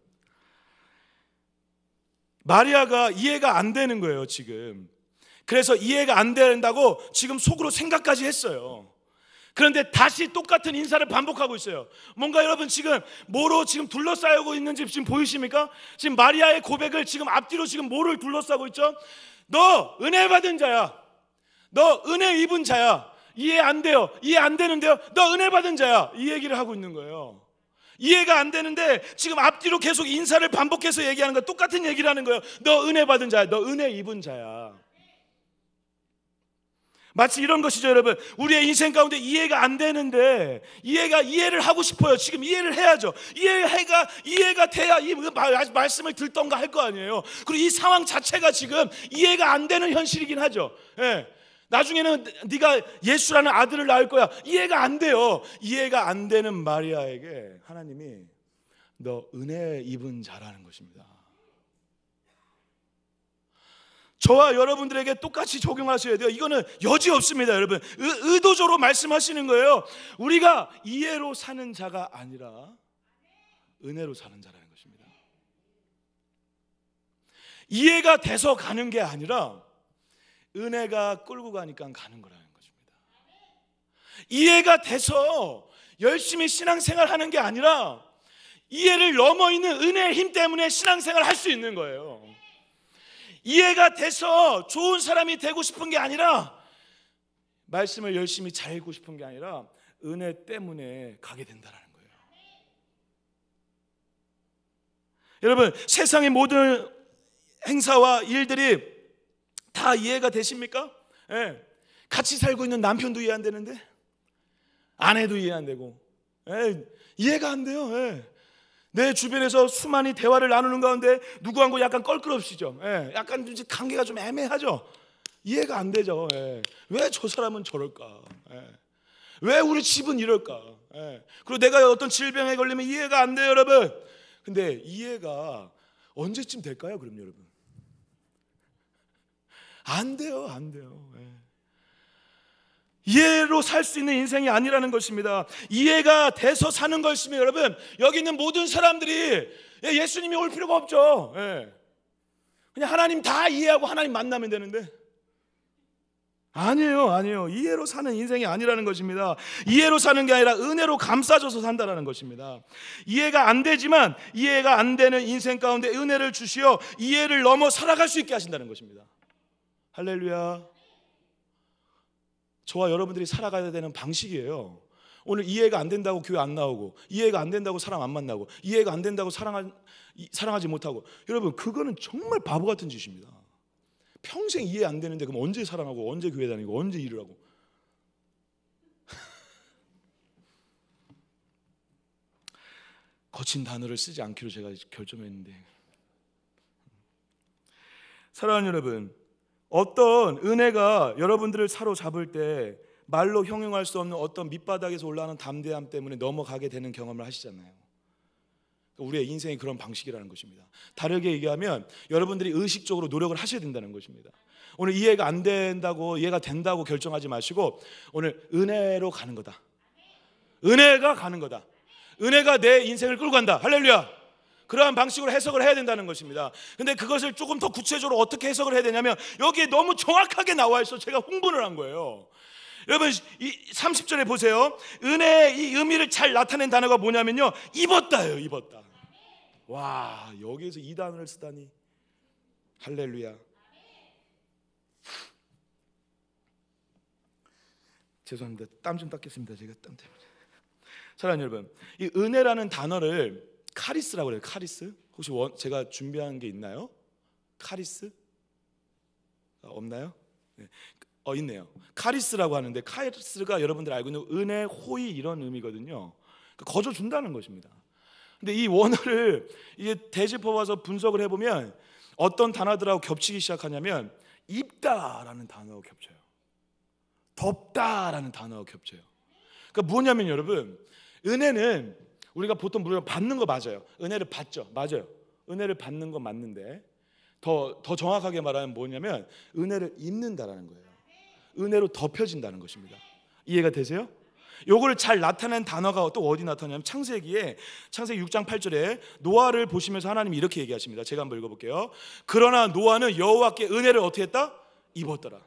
마리아가 이해가 안 되는 거예요 지금. 그래서 이해가 안 된다고 지금 속으로 생각까지 했어요. 그런데 다시 똑같은 인사를 반복하고 있어요. 뭔가 여러분 지금 뭐로 지금 둘러싸이고 있는지 지금 보이십니까? 지금 마리아의 고백을 지금 앞뒤로 지금 뭐를 둘러싸고 있죠? 너 은혜 받은 자야. 너 은혜 입은 자야. 이해 안 돼요. 이해 안 되는데요. 너 은혜 받은 자야. 이 얘기를 하고 있는 거예요. 이해가 안 되는데 지금 앞뒤로 계속 인사를 반복해서 얘기하는 거야. 똑같은 얘기를 하는 거예요. 너 은혜 받은 자야. 너 은혜 입은 자야. 마치 이런 것이죠, 여러분. 우리의 인생 가운데 이해가 안 되는데 이해를 하고 싶어요. 지금 이해를 해야죠. 이해가 돼야 이 말씀을 듣던가 할 거 아니에요. 그리고 이 상황 자체가 지금 이해가 안 되는 현실이긴 하죠. 나중에는 네가 예수라는 아들을 낳을 거야. 이해가 안 돼요. 이해가 안 되는 마리아에게 하나님이 너 은혜 입은 자라는 것입니다. 저와 여러분들에게 똑같이 적용하셔야 돼요. 이거는 여지 없습니다, 여러분. 의도적으로 말씀하시는 거예요. 우리가 이해로 사는 자가 아니라 은혜로 사는 자라는 것입니다. 이해가 돼서 가는 게 아니라 은혜가 끌고 가니까 가는 거라는 것입니다. 이해가 돼서 열심히 신앙생활 하는 게 아니라 이해를 넘어 있는 은혜의 힘 때문에 신앙생활 할 수 있는 거예요. 이해가 돼서 좋은 사람이 되고 싶은 게 아니라 말씀을 열심히 잘 읽고 싶은 게 아니라 은혜 때문에 가게 된다는 거예요. 여러분, 세상의 모든 행사와 일들이 다 이해가 되십니까? 같이 살고 있는 남편도 이해 안 되는데 아내도 이해 안 되고 이해가 안 돼요. 내 주변에서 수많은 대화를 나누는 가운데 누구하고 약간 껄끄럽시죠. 약간 관계가 좀 애매하죠. 이해가 안 되죠. 왜 저 사람은 저럴까? 왜 우리 집은 이럴까? 그리고 내가 어떤 질병에 걸리면 이해가 안 돼요, 여러분. 근데 이해가 언제쯤 될까요, 그럼 여러분? 안 돼요, 안 돼요. 이해로 살 수 있는 인생이 아니라는 것입니다. 이해가 돼서 사는 것이면 여러분, 여기 있는 모든 사람들이 예수님이 올 필요가 없죠. 그냥 하나님 다 이해하고 하나님 만나면 되는데 아니에요. 이해로 사는 인생이 아니라는 것입니다. 이해로 사는 게 아니라 은혜로 감싸줘서 산다는 것입니다. 이해가 안 되지만 이해가 안 되는 인생 가운데 은혜를 주시어 이해를 넘어 살아갈 수 있게 하신다는 것입니다. 할렐루야. 저와 여러분들이 살아가야 되는 방식이에요. 오늘 이해가 안 된다고 교회 안 나오고, 이해가 안 된다고 사람 안 만나고, 이해가 안 된다고 사랑하지 못하고, 여러분 그거는 정말 바보 같은 짓입니다. 평생 이해 안 되는데 그럼 언제 사랑하고, 언제 교회 다니고, 언제 일을 하고. 거친 단어를 쓰지 않기로 제가 결정했는데, 사랑하는 여러분, 어떤 은혜가 여러분들을 사로잡을 때 말로 형용할 수 없는 어떤 밑바닥에서 올라오는 담대함 때문에 넘어가게 되는 경험을 하시잖아요. 우리의 인생이 그런 방식이라는 것입니다. 다르게 얘기하면 여러분들이 의식적으로 노력을 하셔야 된다는 것입니다. 오늘 이해가 안 된다고, 이해가 된다고 결정하지 마시고 오늘 은혜로 가는 거다. 은혜가 가는 거다. 은혜가 내 인생을 끌고 간다. 할렐루야. 그러한 방식으로 해석을 해야 된다는 것입니다. 근데 그것을 조금 더 구체적으로 어떻게 해석을 해야 되냐면 여기에 너무 정확하게 나와 있어 제가 흥분을 한 거예요. 여러분, 이 30절에 보세요. 은혜의 이 의미를 잘 나타낸 단어가 뭐냐면요, 입었다예요. 입었다. 와, 여기에서 이 단어를 쓰다니. 할렐루야. 죄송합니다. 땀 좀 닦겠습니다. 제가 땀 때문에. 사랑하는 여러분, 이 은혜라는 단어를 카리스라고 해요. 카리스. 혹시 제가 준비한 게 있나요? 카리스? 없나요? 네. 있네요. 카리스라고 하는데, 카리스가 여러분들 알고 있는 은혜, 호의 이런 의미거든요. 거저 준다는 것입니다. 근데 이 원어를 이게 대집어 와서 분석을 해보면 어떤 단어들하고 겹치기 시작하냐면 입다라는 단어가 겹쳐요. 덮다라는 단어가 겹쳐요. 그러니까 뭐냐면 여러분, 은혜는 우리가 보통 받는 거 맞아요. 은혜를 받죠. 맞아요. 은혜를 받는 거 맞는데 더 정확하게 말하면 뭐냐면 은혜를 입는다라는 거예요. 은혜로 덮여진다는 것입니다. 이해가 되세요? 요걸 잘 나타낸 단어가 또 어디 나타나냐면 창세기 6장 8절에 노아를 보시면서 하나님이 이렇게 얘기하십니다. 제가 한번 읽어볼게요. 그러나 노아는 여호와께 은혜를 어떻게 했다? 입었더라.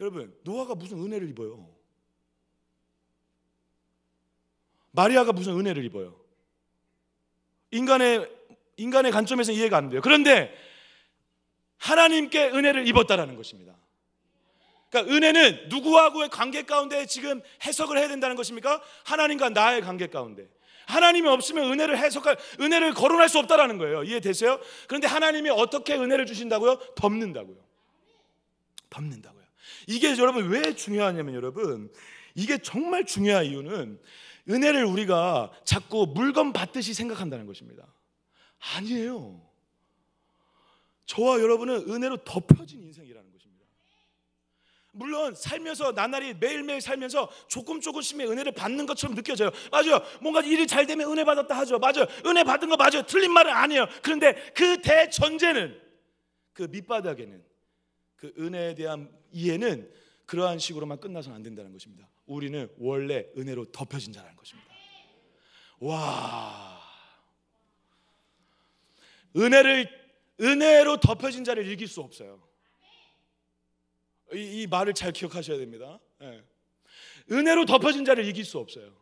여러분, 노아가 무슨 은혜를 입어요? 마리아가 무슨 은혜를 입어요? 인간의 관점에서 이해가 안 돼요. 그런데 하나님께 은혜를 입었다라는 것입니다. 그러니까 은혜는 누구하고의 관계 가운데 지금 해석을 해야 된다는 것입니까? 하나님과 나의 관계 가운데. 하나님이 없으면 은혜를 거론할 수 없다라는 거예요. 이해되세요? 그런데 하나님이 어떻게 은혜를 주신다고요? 덮는다고요. 이게 여러분 왜 중요하냐면, 여러분, 이게 정말 중요한 이유는 은혜를 우리가 자꾸 물건 받듯이 생각한다는 것입니다. 아니에요. 저와 여러분은 은혜로 덮여진 인생이라는 것입니다. 물론 살면서 나날이 매일매일 살면서 조금씩의 은혜를 받는 것처럼 느껴져요. 맞아요. 뭔가 일이 잘 되면 은혜 받았다 하죠. 맞아요. 은혜 받은 거 맞아요. 틀린 말은 아니에요. 그런데 그 대전제는, 그 밑바닥에는, 그 은혜에 대한 이해는 그러한 식으로만 끝나서는 안 된다는 것입니다. 우리는 원래 은혜로 덮여진 자라는 것입니다. 와, 은혜로 덮여진 자를 이길 수 없어요. 이 말을 잘 기억하셔야 됩니다. 네. 은혜로 덮여진 자를 이길 수 없어요.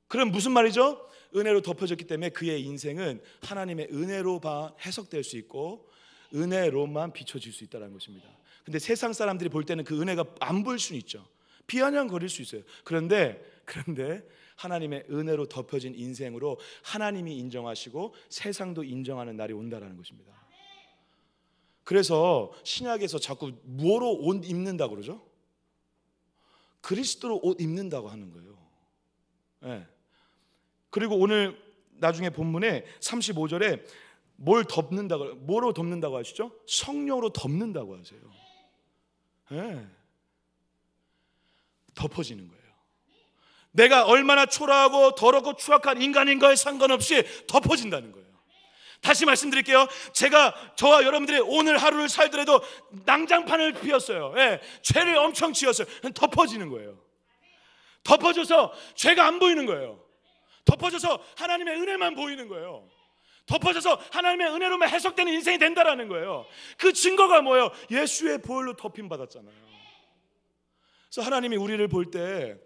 그럼 무슨 말이죠? 은혜로 덮여졌기 때문에 그의 인생은 하나님의 은혜로만 해석될 수 있고 은혜로만 비춰질 수 있다는 것입니다. 근데 세상 사람들이 볼 때는 그 은혜가 안 보일 수는 있죠. 비아냥거릴 수 있어요. 그런데 하나님의 은혜로 덮여진 인생으로 하나님이 인정하시고 세상도 인정하는 날이 온다라는 것입니다. 그래서 신약에서 자꾸 뭐로 옷 입는다고 그러죠? 그리스도로 옷 입는다고 하는 거예요. 네. 그리고 오늘 나중에 본문에 35절에 뭐로 덮는다고 하시죠? 성령으로 덮는다고 하세요. 네. 덮어지는 거예요. 내가 얼마나 초라하고 더럽고 추악한 인간인가에 상관없이 덮어진다는 거예요. 다시 말씀드릴게요. 저와 여러분들이 오늘 하루를 살더라도 난장판을 피웠어요. 예, 죄를 엄청 지었어요. 덮어지는 거예요. 덮어져서 죄가 안 보이는 거예요. 덮어져서 하나님의 은혜만 보이는 거예요. 덮어져서 하나님의 은혜로만 해석되는 인생이 된다라는 거예요. 그 증거가 뭐예요? 예수의 보혈로 덮임 받았잖아요. 그래서 하나님이 우리를 볼 때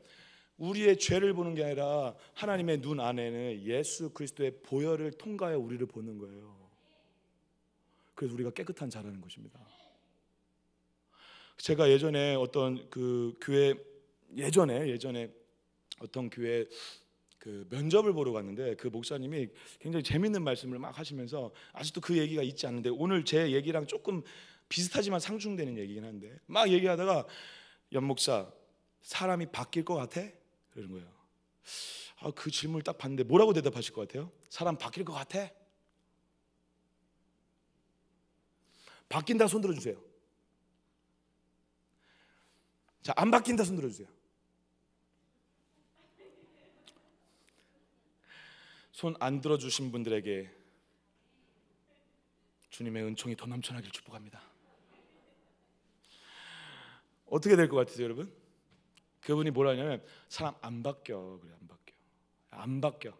우리의 죄를 보는 게 아니라 하나님의 눈 안에는 예수 그리스도의 보혈을 통과해 우리를 보는 거예요. 그래서 우리가 깨끗한 자라는 것입니다. 제가 예전에 어떤 그 교회 예전에 어떤 교회 그 면접을 보러 갔는데 그 목사님이 굉장히 재밌는 말씀을 막 하시면서 아직도 그 얘기가 잊지 않는데 오늘 제 얘기랑 조금 비슷하지만 상충되는 얘기긴 한데 막 얘기하다가 연 목사 사람이 바뀔 것 같아? 그러는 거예요. 그 질문을 딱 봤는데 뭐라고 대답하실 것 같아요? 사람 바뀔 것 같아? 바뀐다 손 들어주세요. 자, 안 바뀐다 손 들어주세요. 손 안 들어주신 분들에게 주님의 은총이 더 넘쳐나길 축복합니다. 어떻게 될 것 같으세요, 여러분? 그분이 뭐라 하냐면 사람 안 바뀌어. 그래, 안 바뀌어.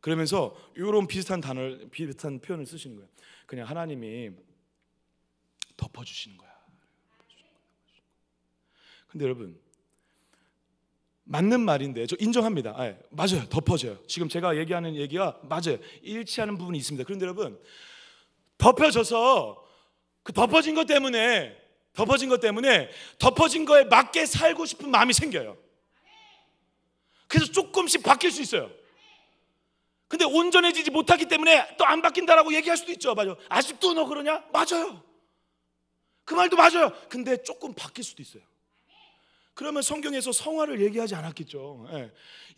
그러면서 이런 비슷한 표현을 쓰시는 거예요. 그냥 하나님이 덮어주시는 거야. 근데 여러분, 맞는 말인데 저 인정합니다. 맞아요, 덮어져요. 지금 제가 얘기하는 얘기가 맞아요. 일치하는 부분이 있습니다. 그런데 여러분, 덮여져서 그 덮어진 것 때문에 덮어진 거에 맞게 살고 싶은 마음이 생겨요. 그래서 조금씩 바뀔 수 있어요. 근데 온전해지지 못하기 때문에 또 안 바뀐다라고 얘기할 수도 있죠. 맞아요. 아직도 너 그러냐? 맞아요. 그 말도 맞아요. 근데 조금 바뀔 수도 있어요. 그러면 성경에서 성화를 얘기하지 않았겠죠.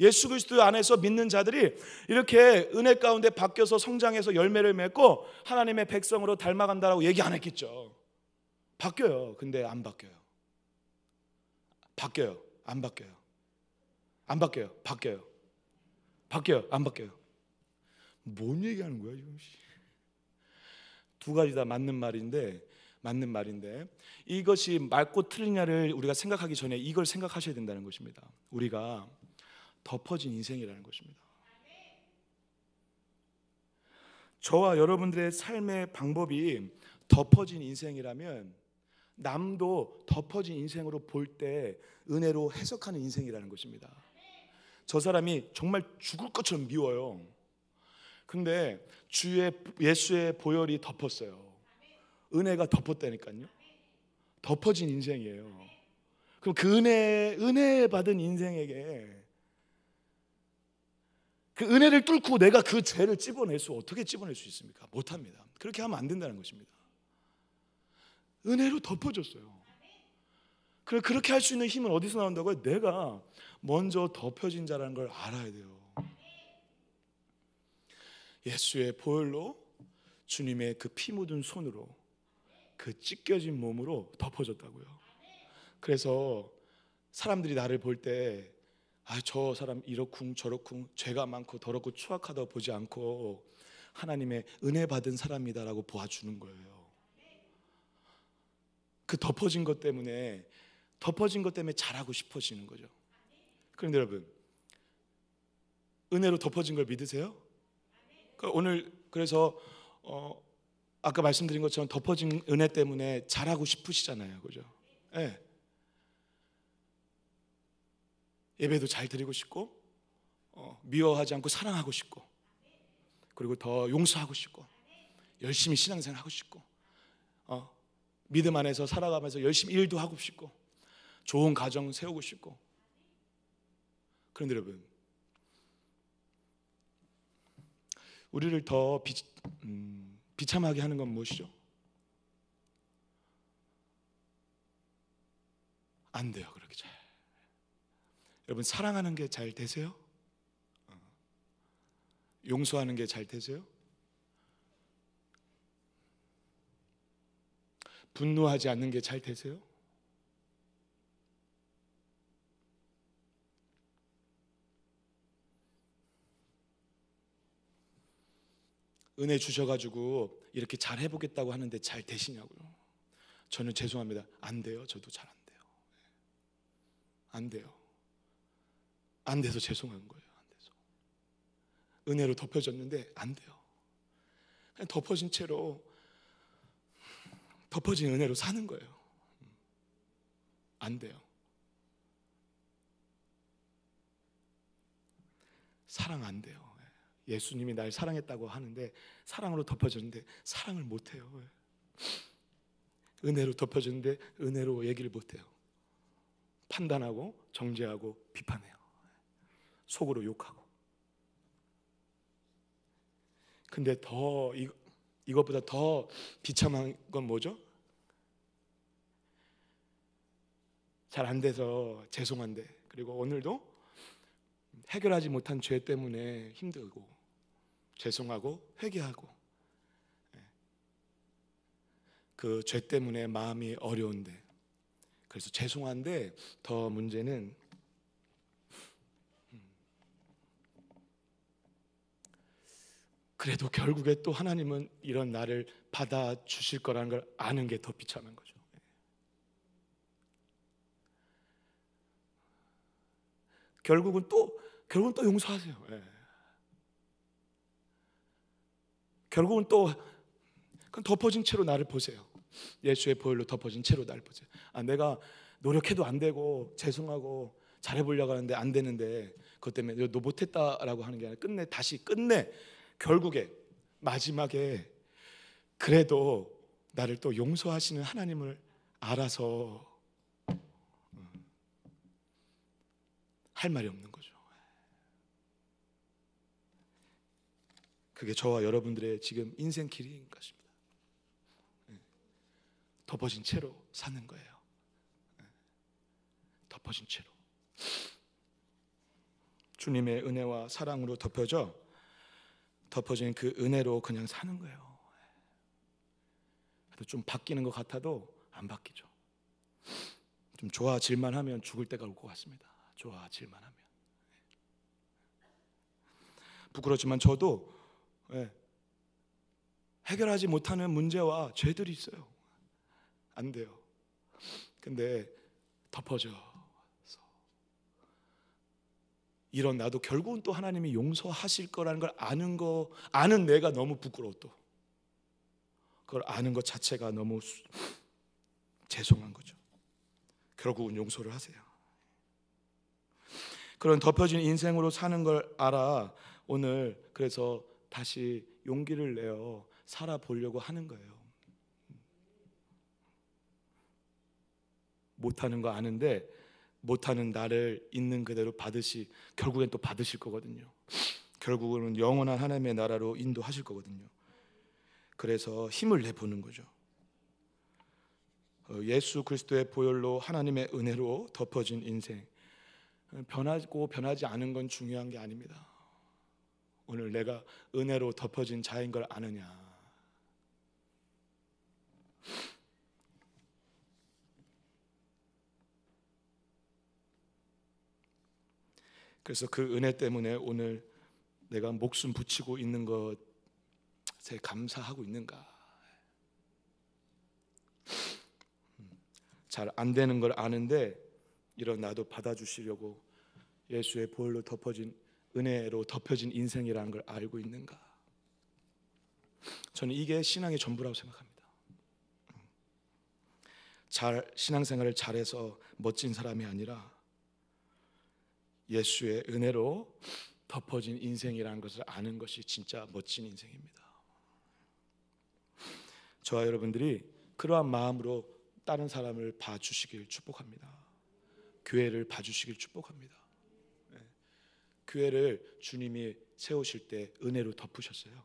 예수 그리스도 안에서 믿는 자들이 이렇게 은혜 가운데 바뀌어서 성장해서 열매를 맺고 하나님의 백성으로 닮아간다라고 얘기 안 했겠죠. 바뀌어요. 근데 안 바뀌어요. 바뀌어요. 안 바뀌어요. 안 바뀌어요. 바뀌어요. 바뀌어요. 안 바뀌어요. 뭔 얘기하는 거야 지금? 두 가지 다 맞는 말인데 이것이 맞고 틀리냐를 우리가 생각하기 전에 이걸 생각하셔야 된다는 것입니다. 우리가 덮어진 인생이라는 것입니다. 저와 여러분들의 삶의 방법이 덮어진 인생이라면 남도 덮어진 인생으로 볼 때 은혜로 해석하는 인생이라는 것입니다. 저 사람이 정말 죽을 것처럼 미워요. 근데 예수의 보혈이 덮었어요. 은혜가 덮었다니까요. 덮어진 인생이에요. 그럼 그 은혜 받은 인생에게 그 은혜를 뚫고 내가 그 죄를 어떻게 찝어낼 수 있습니까? 못합니다. 그렇게 하면 안 된다는 것입니다. 은혜로 덮어줬어요. 그렇게 할 수 있는 힘은 어디서 나온다고요? 내가 먼저 덮여진 자라는 걸 알아야 돼요. 예수의 보혈로, 주님의 그 피 묻은 손으로, 그 찢겨진 몸으로 덮어졌다고요. 그래서 사람들이 나를 볼 때 저 사람 이렇쿵 저렇쿵 죄가 많고 더럽고 추악하다 보지 않고 하나님의 은혜 받은 사람이다라고 보아주는 거예요. 그 덮어진 것 때문에 잘하고 싶어지는 거죠. 그런데 여러분, 은혜로 덮어진 걸 믿으세요? 오늘 그래서 아까 말씀드린 것처럼 덮어진 은혜 때문에 잘하고 싶으시잖아요, 그죠? 네. 예배도 잘 드리고 싶고, 미워하지 않고 사랑하고 싶고, 그리고 더 용서하고 싶고, 열심히 신앙생활 하고 싶고, 믿음 안에서 살아가면서 열심히 일도 하고 싶고, 좋은 가정 세우고 싶고. 그런데 여러분, 우리를 더 비참하게 하는 건 무엇이죠? 안 돼요, 그렇게 잘. 여러분, 사랑하는 게 잘 되세요? 용서하는 게 잘 되세요? 분노하지 않는 게 잘 되세요? 은혜 주셔가지고 이렇게 잘 해보겠다고 하는데 잘 되시냐고요? 저는 죄송합니다. 안 돼요. 저도 잘 안 돼요. 안 돼요. 안 돼서 죄송한 거예요. 안 돼서. 은혜로 덮여졌는데 안 돼요. 그냥 덮어진 채로 덮어진 은혜로 사는 거예요. 안 돼요. 사랑 안 돼요. 예수님이 날 사랑했다고 하는데 사랑으로 덮어졌는데 사랑을 못해요. 은혜로 덮어졌는데 은혜로 얘기를 못해요. 판단하고 정죄하고 비판해요. 속으로 욕하고. 근데 이것보다 더 비참한 건 뭐죠? 잘 안 돼서 죄송한데, 그리고 오늘도 해결하지 못한 죄 때문에 힘들고 죄송하고 회개하고 그 죄 때문에 마음이 어려운데, 그래서 죄송한데 더 문제는 그래도 결국에 또 하나님은 이런 나를 받아주실 거라는 걸 아는 게 더 비참한 거죠. 결국은 또 용서하세요. 결국은 또 덮어진 채로 나를 보세요. 예수의 보혈로 덮어진 채로 나를 보세요. 내가 노력해도 안 되고 죄송하고 잘해보려고 하는데 안 되는데 그것 때문에 너 못했다라고 하는 게 아니라 끝내 결국에 마지막에 그래도 나를 또 용서하시는 하나님을 알아서 할 말이 없는 거죠. 그게 저와 여러분들의 지금 인생길인 것입니다. 덮어진 채로 사는 거예요. 덮어진 채로 주님의 은혜와 사랑으로 덮어진 그 은혜로 그냥 사는 거예요. 좀 바뀌는 것 같아도 안 바뀌죠. 좀 좋아질만 하면 죽을 때가 올 것 같습니다. 좋아질만 하면. 부끄럽지만 저도 해결하지 못하는 문제와 죄들이 있어요. 안 돼요. 근데 덮어져. 이런 나도 결국은 또 하나님이 용서하실 거라는 걸 아는 내가 너무 부끄러워. 또 그걸 아는 것 자체가 너무 죄송한 거죠. 결국은 용서를 하세요. 그런 덮여진 인생으로 사는 걸 알아 오늘 그래서 다시 용기를 내어 살아보려고 하는 거예요. 못하는 거 아는데 못하는 나를 있는 그대로 결국엔 또 받으실 거거든요. 결국은 영원한 하나님의 나라로 인도하실 거거든요. 그래서 힘을 내보는 거죠. 예수 그리스도의 보혈로 하나님의 은혜로 덮어진 인생, 변하고 변하지 않은 건 중요한 게 아닙니다. 오늘 내가 은혜로 덮어진 자인 걸 아느냐. 그래서 그 은혜 때문에 오늘 내가 목숨 붙이고 있는 것에 감사하고 있는가. 잘 안 되는 걸 아는데 이런 나도 받아주시려고 예수의 보혈로 덮어진 은혜로 덮여진 인생이라는 걸 알고 있는가. 저는 이게 신앙의 전부라고 생각합니다. 신앙생활을 잘해서 멋진 사람이 아니라 예수의 은혜로 덮어진 인생이라는 것을 아는 것이 진짜 멋진 인생입니다. 저와 여러분들이 그러한 마음으로 다른 사람을 봐주시길 축복합니다. 교회를 봐주시길 축복합니다. 교회를 주님이 세우실 때 은혜로 덮으셨어요.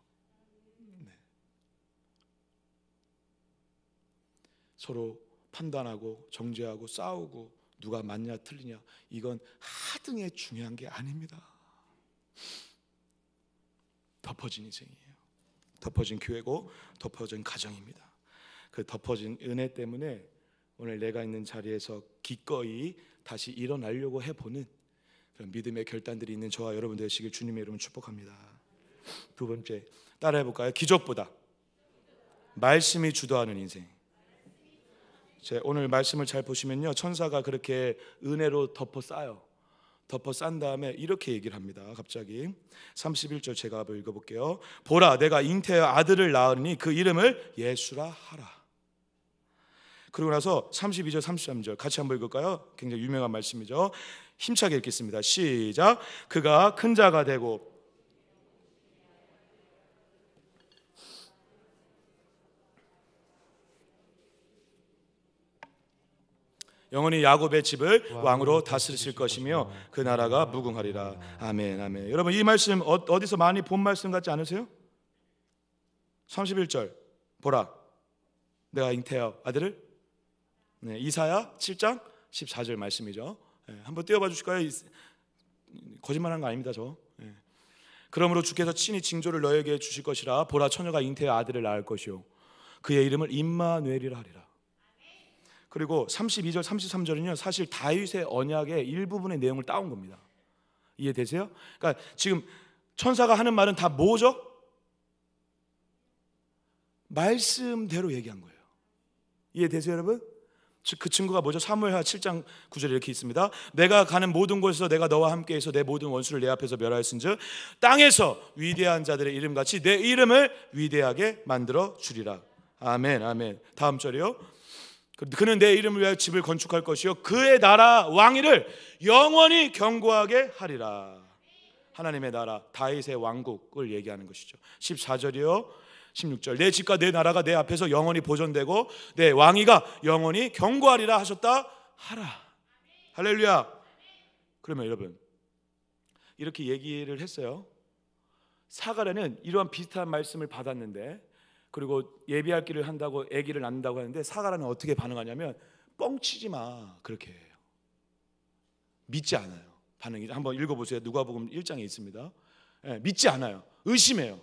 서로 판단하고 정죄하고 싸우고 누가 맞냐 틀리냐 이건 하등의 중요한 게 아닙니다. 덮어진 인생이에요. 덮어진 교회고 덮어진 가정입니다. 그 덮어진 은혜 때문에 오늘 내가 있는 자리에서 기꺼이 다시 일어나려고 해보는 그런 믿음의 결단들이 있는 저와 여러분 되시길 주님의 이름으로 축복합니다. 두 번째 따라해볼까요? 기적보다 말씀이 주도하는 인생. 오늘 말씀을 잘 보시면요, 천사가 그렇게 은혜로 덮어 싼 다음에 이렇게 얘기를 합니다. 갑자기 31절 제가 한번 읽어볼게요. 보라, 내가 잉태하여 아들을 낳으니 그 이름을 예수라 하라. 그리고 나서 32절 33절 같이 한번 읽을까요? 굉장히 유명한 말씀이죠. 힘차게 읽겠습니다. 시작. 그가 큰 자가 되고 영원히 야곱의 집을 왕으로 다스리실 것이며 그 나라가 무궁하리라. 아멘, 아멘. 여러분 이 말씀 어디서 많이 본 말씀 같지 않으세요? 31절 보라, 내가 잉태하여 아들을. 이사야 7장 14절 말씀이죠. 한번 띄워봐 주실까요? 거짓말한 거 아닙니다, 저. 그러므로 주께서 친히 징조를 너에게 주실 것이라. 보라, 처녀가 잉태의 아들을 낳을 것이요 그의 이름을 임마누엘이라 하리라. 그리고 32절 33절은요 사실 다윗의 언약의 일부분의 내용을 따온 겁니다. 이해되세요? 그러니까 지금 천사가 하는 말은 다 뭐죠? 말씀대로 얘기한 거예요. 이해되세요, 여러분? 그 증거가 뭐죠? 사무엘하 7장 9절에 이렇게 있습니다. 내가 가는 모든 곳에서 내가 너와 함께해서 내 모든 원수를 내 앞에서 멸하였은즉 땅에서 위대한 자들의 이름같이 내 이름을 위대하게 만들어 주리라. 아멘, 아멘. 다음 절이요. 그는 내 이름을 위하여 집을 건축할 것이요 그의 나라 왕위를 영원히 견고하게 하리라. 하나님의 나라, 다윗의 왕국을 얘기하는 것이죠. 14절이요 16절, 내 집과 내 나라가 내 앞에서 영원히 보존되고 내 왕위가 영원히 견고하리라 하셨다 하라. 할렐루야. 그러면 여러분 이렇게 얘기를 했어요. 사가랴는 이러한 비슷한 말씀을 받았는데, 그리고 예비할 길을 한다고 아기를 낳는다고 하는데 사가랴는 어떻게 반응하냐면 뻥치지 마 그렇게 해요. 믿지 않아요. 반응이 한번 읽어보세요. 누가복음 1장에 있습니다. 믿지 않아요. 의심해요.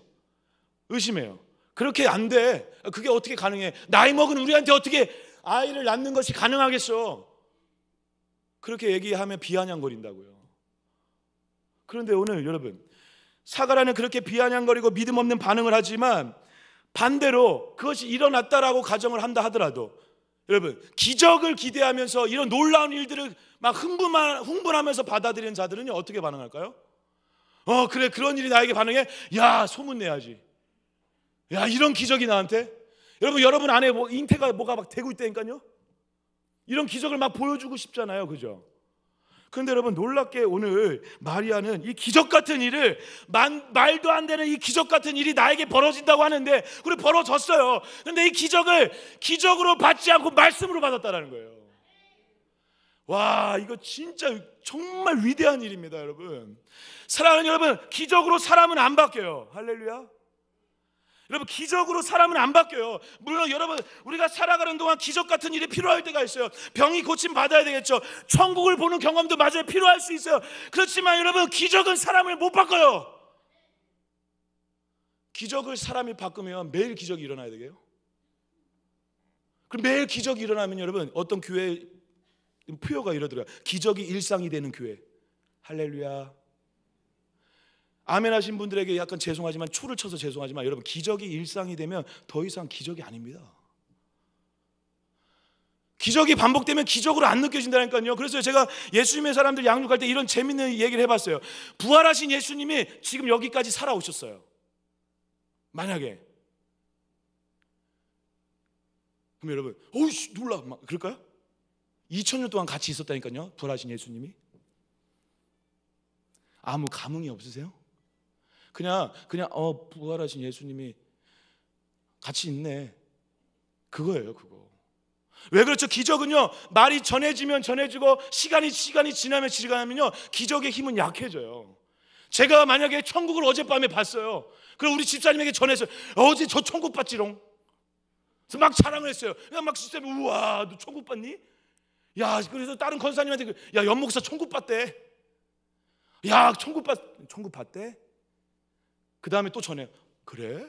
그렇게 안 돼. 그게 어떻게 가능해? 나이 먹은 우리한테 어떻게 아이를 낳는 것이 가능하겠어? 그렇게 얘기하면 비아냥거린다고요. 그런데 오늘 여러분, 사가랴는 그렇게 비아냥거리고 믿음 없는 반응을 하지만 반대로 그것이 일어났다라고 가정을 한다 하더라도 여러분, 기적을 기대하면서 이런 놀라운 일들을 막 흥분하면서 받아들이는 자들은 어떻게 반응할까요? 그래, 그런 일이 나에게 반응해? 야, 소문내야지. 야, 이런 기적이 나한테? 여러분 안에 잉태가 뭐가 막 되고 있다니까요. 이런 기적을 막 보여주고 싶잖아요, 그죠? 그런데 여러분, 놀랍게 오늘 마리아는 이 기적 같은 일을, 말도 안 되는 이 기적 같은 일이 나에게 벌어진다고 하는데, 그리고 벌어졌어요. 그런데 이 기적을 기적으로 받지 않고 말씀으로 받았다는 거예요. 와, 이거 진짜 정말 위대한 일입니다, 여러분. 사랑하는 여러분, 기적으로 사람은 안 바뀌어요. 할렐루야. 여러분, 기적으로 사람은 안 바뀌어요. 물론 여러분, 우리가 살아가는 동안 기적 같은 일이 필요할 때가 있어요. 병이 고침 받아야 되겠죠. 천국을 보는 경험도 맞아요, 필요할 수 있어요. 그렇지만 여러분, 기적은 사람을 못 바꿔요. 기적을 사람이 바꾸면 매일 기적이 일어나야 되게요. 그럼 매일 기적이 일어나면 여러분, 어떤 교회 표어가 이러더라고요. 기적이 일상이 되는 교회. 할렐루야. 아멘 하신 분들에게 약간 죄송하지만, 초를 쳐서 죄송하지만 여러분, 기적이 일상이 되면 더 이상 기적이 아닙니다. 기적이 반복되면 기적으로 안 느껴진다니까요. 그래서 제가 예수님의 사람들 양육할 때 이런 재밌는 얘기를 해봤어요. 부활하신 예수님이 지금 여기까지 살아오셨어요. 만약에 그럼 여러분, 어이씨 놀라, 막 그럴까요? 2000년 동안 같이 있었다니까요, 부활하신 예수님이. 아무 감흥이 없으세요? 그냥 부활하신 예수님이 같이 있네, 그거예요, 그거. 왜 그렇죠? 기적은요, 말이 전해지면 전해지고 시간이 지나면요, 기적의 힘은 약해져요. 제가 만약에 천국을 어젯밤에 봤어요. 그럼 우리 집사님에게 전했어요. 어제 저 천국 봤지롱. 그래서 막 자랑을 했어요. 막 집사님, 우와, 너 천국 봤니? 야, 그래서 다른 권사님한테, 야, 연목사 천국 봤대. 야, 천국 봤대? 그 다음에 또 전해요. 그래?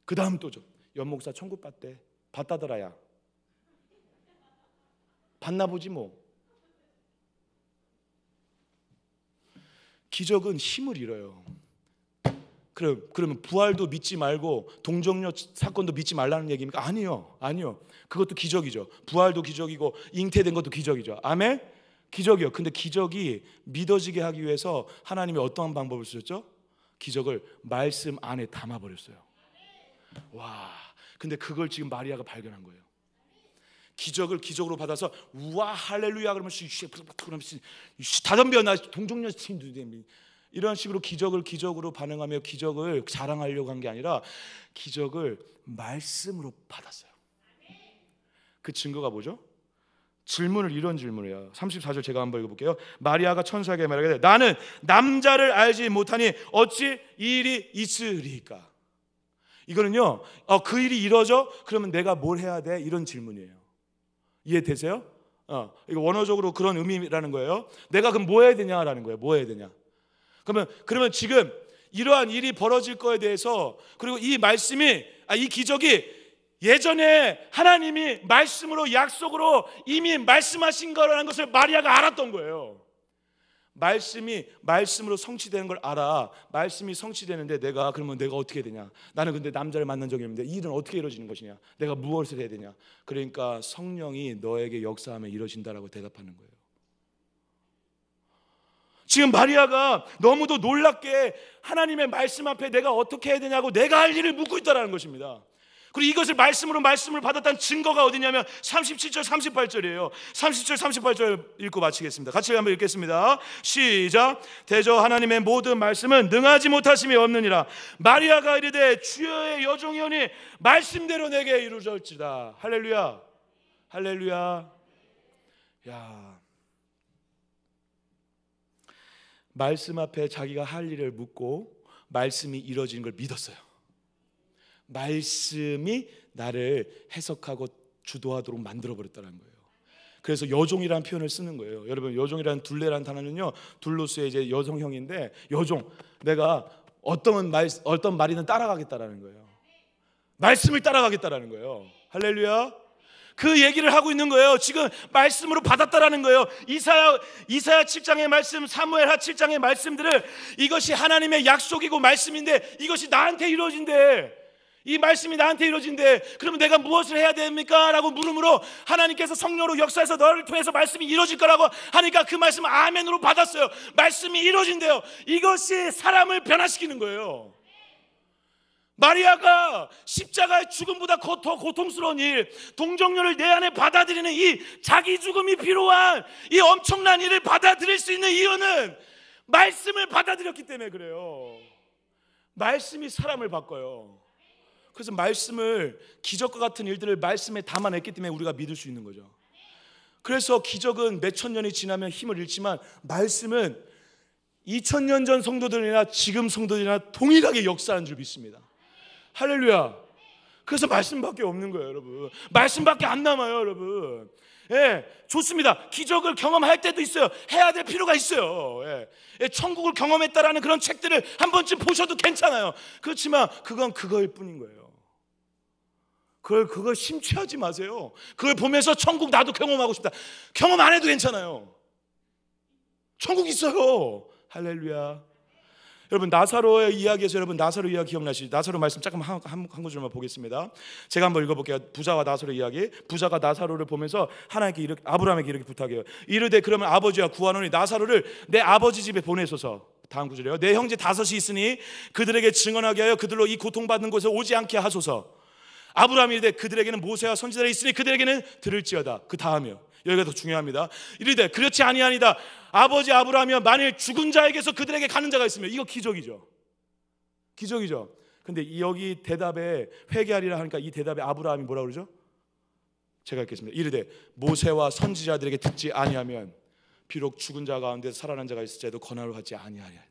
그 다음 또 연목사 천국 봤대. 봤다더라야. 봤나 보지 뭐. 기적은 힘을 잃어요. 그러면 부활도 믿지 말고 동정녀 사건도 믿지 말라는 얘기입니까? 아니요. 그것도 기적이죠. 부활도 기적이고 잉태된 것도 기적이죠. 아멘? 기적이요. 근데 기적이 믿어지게 하기 위해서 하나님이 어떠한 방법을 쓰셨죠? 기적을 말씀 안에 담아버렸어요. 와, 근데 그걸 지금 마리아가 발견한 거예요. 기적을 기적으로 받아서 우와 할렐루야 그러면 다 덤벼, 나 동정녀 이런 식으로 기적을 기적으로 반응하며 기적을 자랑하려고 한 게 아니라 기적을 말씀으로 받았어요. 그 증거가 뭐죠? 이런 질문이에요. 34절 제가 한번 읽어볼게요. 마리아가 천사에게 말하기를, 나는 남자를 알지 못하니 어찌 이 일이 있으리까? 이거는요, 그 일이 이루어져? 그러면 내가 뭘 해야 돼? 이런 질문이에요. 이해되세요? 이거 원어적으로 그런 의미라는 거예요. 내가 그럼 뭐 해야 되냐라는 거예요. 뭐 해야 되냐. 그러면 지금 이러한 일이 벌어질 거에 대해서, 그리고 이 말씀이, 이 기적이 예전에 하나님이 말씀으로, 약속으로 이미 말씀하신 거라는 것을 마리아가 알았던 거예요. 말씀이 말씀으로 성취되는 걸 알아. 말씀이 성취되는데 그러면 내가 어떻게 해야 되냐. 나는 근데 남자를 만난 적이 없는데 이 일은 어떻게 이루어지는 것이냐. 내가 무엇을 해야 되냐. 그러니까 성령이 너에게 역사하면 이루어진다라고 대답하는 거예요. 지금 마리아가 너무도 놀랍게 하나님의 말씀 앞에 내가 어떻게 해야 되냐고 내가 할 일을 묻고 있다는 것입니다. 그리고 이것을 말씀을 받았다는 증거가 어디냐면 37절 38절이에요 37절 38절 읽고 마치겠습니다. 같이 한번 읽겠습니다. 시작. 대저 하나님의 모든 말씀은 능하지 못하심이 없느니라. 마리아가 이르되 주여의 여종이오니 말씀대로 내게 이루어질지다. 할렐루야. 할렐루야. 야, 말씀 앞에 자기가 할 일을 묻고 말씀이 이루어지는 걸 믿었어요. 말씀이 나를 해석하고 주도하도록 만들어버렸다는 거예요. 그래서 여종이라는 표현을 쓰는 거예요. 여러분, 여종이라는 둘레라는 단어는요, 둘로스의 이제 여성형인데, 여종, 내가 어떤 말이든 따라가겠다라는 거예요. 말씀을 따라가겠다라는 거예요. 할렐루야. 그 얘기를 하고 있는 거예요. 지금 말씀으로 받았다라는 거예요. 이사야 7장의 말씀, 사무엘하 7장의 말씀들을, 이것이 하나님의 약속이고 말씀인데 이것이 나한테 이루어진대. 이 말씀이 나한테 이루어진대. 그러면 내가 무엇을 해야 됩니까? 라고 물음으로 하나님께서 성령으로 역사해서 너를 통해서 말씀이 이루어질 거라고 하니까 그 말씀을 아멘으로 받았어요. 말씀이 이루어진대요. 이것이 사람을 변화시키는 거예요. 마리아가 십자가의 죽음보다 더 고통스러운 일, 동정녀를 내 안에 받아들이는 이 자기 죽음이 필요한 이 엄청난 일을 받아들일 수 있는 이유는 말씀을 받아들였기 때문에 그래요. 말씀이 사람을 바꿔요. 그래서 말씀을, 기적과 같은 일들을 말씀에 담아냈기 때문에 우리가 믿을 수 있는 거죠. 그래서 기적은 몇천 년이 지나면 힘을 잃지만 말씀은 2000년 전 성도들이나 지금 성도들이나 동일하게 역사하는 줄 믿습니다. 할렐루야. 그래서 말씀밖에 없는 거예요, 여러분. 말씀밖에 안 남아요, 여러분. 예, 좋습니다. 기적을 경험할 때도 있어요. 해야 될 필요가 있어요. 예, 천국을 경험했다라는 그런 책들을 한 번쯤 보셔도 괜찮아요. 그렇지만 그건 그거일 뿐인 거예요. 그걸 심취하지 마세요. 그걸 보면서 천국 나도 경험하고 싶다. 경험 안 해도 괜찮아요. 천국 있어요. 할렐루야. 여러분, 나사로의 이야기에서 여러분 나사로 이야기 기억나시죠? 나사로 말씀 잠깐 한 구절만 보겠습니다. 제가 한번 읽어볼게요. 부자와 나사로 이야기. 부자가 나사로를 보면서 하나님께 아브라함에게 이렇게 부탁해요. 이르되 그러면 아버지와 구하노니 나사로를 내 아버지 집에 보내소서. 다음 구절이에요. 내 형제 5이 있으니 그들에게 증언하게 하여 그들로 이 고통받는 곳에 오지 않게 하소서. 아브라함이 이르되 그들에게는 모세와 선지자들이 있으니 그들에게는 들을지어다. 그 다음이요. 여기가 더 중요합니다. 이르되 그렇지 아니하니다. 아버지 아브라함이여 만일 죽은 자에게서 그들에게 가는 자가 있으면, 이거 기적이죠. 기적이죠. 근데 여기 대답에 회개하리라 하니까 이 대답에 아브라함이 뭐라고 그러죠? 제가 읽겠습니다. 이르되 모세와 선지자들에게 듣지 아니하면 비록 죽은 자 가운데 살아난 자가 있을지라도 권한을 받지 아니하리이다.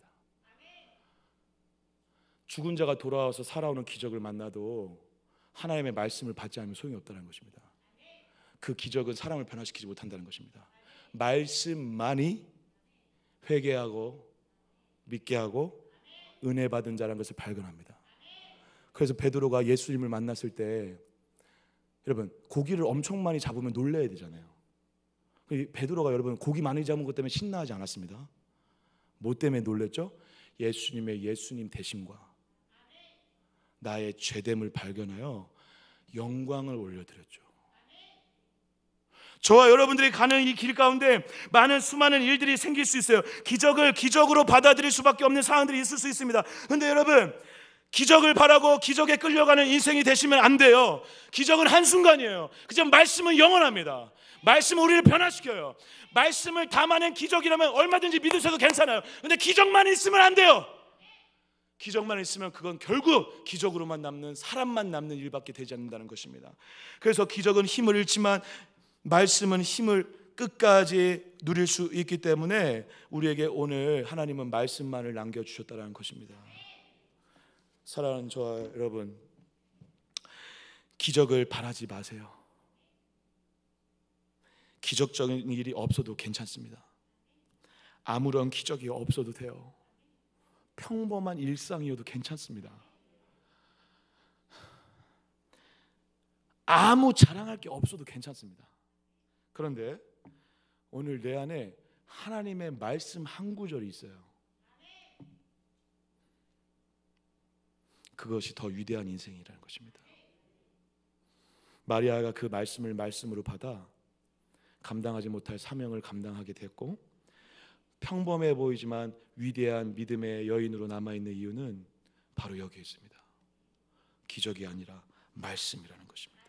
죽은 자가 돌아와서 살아오는 기적을 만나도 하나님의 말씀을 받지 않으면 소용이 없다는 것입니다. 그 기적은 사람을 변화시키지 못한다는 것입니다. 말씀만이 회개하고 믿게 하고 은혜 받은 자라는 것을 발견합니다. 그래서 베드로가 예수님을 만났을 때, 여러분, 고기를 엄청 많이 잡으면 놀라야 되잖아요. 베드로가 여러분 고기 많이 잡은 것 때문에 신나하지 않았습니다. 뭐 때문에 놀랬죠? 예수님의 예수님 되심과 나의 죄됨을 발견하여 영광을 올려드렸죠. 저와 여러분들이 가는 이 길 가운데 수많은 일들이 생길 수 있어요. 기적을 기적으로 받아들일 수밖에 없는 상황들이 있을 수 있습니다. 그런데 여러분, 기적을 바라고 기적에 끌려가는 인생이 되시면 안 돼요. 기적은 한순간이에요. 그저 말씀은 영원합니다. 말씀은 우리를 변화시켜요. 말씀을 담아낸 기적이라면 얼마든지 믿으셔도 괜찮아요. 그런데 기적만 있으면 안 돼요. 기적만 있으면 그건 결국 기적으로만 남는, 사람만 남는 일밖에 되지 않는다는 것입니다. 그래서 기적은 힘을 잃지만 말씀은 힘을 끝까지 누릴 수 있기 때문에 우리에게 오늘 하나님은 말씀만을 남겨주셨다는 것입니다. 사랑하는 저와 여러분, 기적을 바라지 마세요. 기적적인 일이 없어도 괜찮습니다. 아무런 기적이 없어도 돼요. 평범한 일상이어도 괜찮습니다. 아무 자랑할 게 없어도 괜찮습니다. 그런데 오늘 내 안에 하나님의 말씀 한 구절이 있어요. 그것이 더 위대한 인생이라는 것입니다. 마리아가 그 말씀을 말씀으로 받아 감당하지 못할 사명을 감당하게 됐고, 평범해 보이지만 위대한 믿음의 여인으로 남아있는 이유는 바로 여기에 있습니다. 기적이 아니라 말씀이라는 것입니다.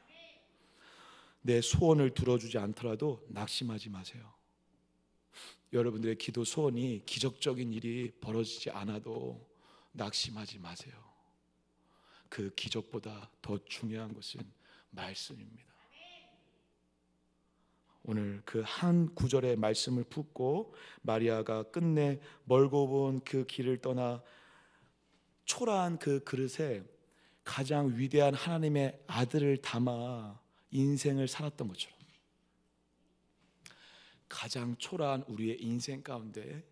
내 소원을 들어주지 않더라도 낙심하지 마세요. 여러분들의 기도 소원이 기적적인 일이 벌어지지 않아도 낙심하지 마세요. 그 기적보다 더 중요한 것은 말씀입니다. 오늘 그 한 구절의 말씀을 붙고 마리아가 끝내 멀고 본 그 길을 떠나 초라한 그 그릇에 가장 위대한 하나님의 아들을 담아 인생을 살았던 것처럼, 가장 초라한 우리의 인생 가운데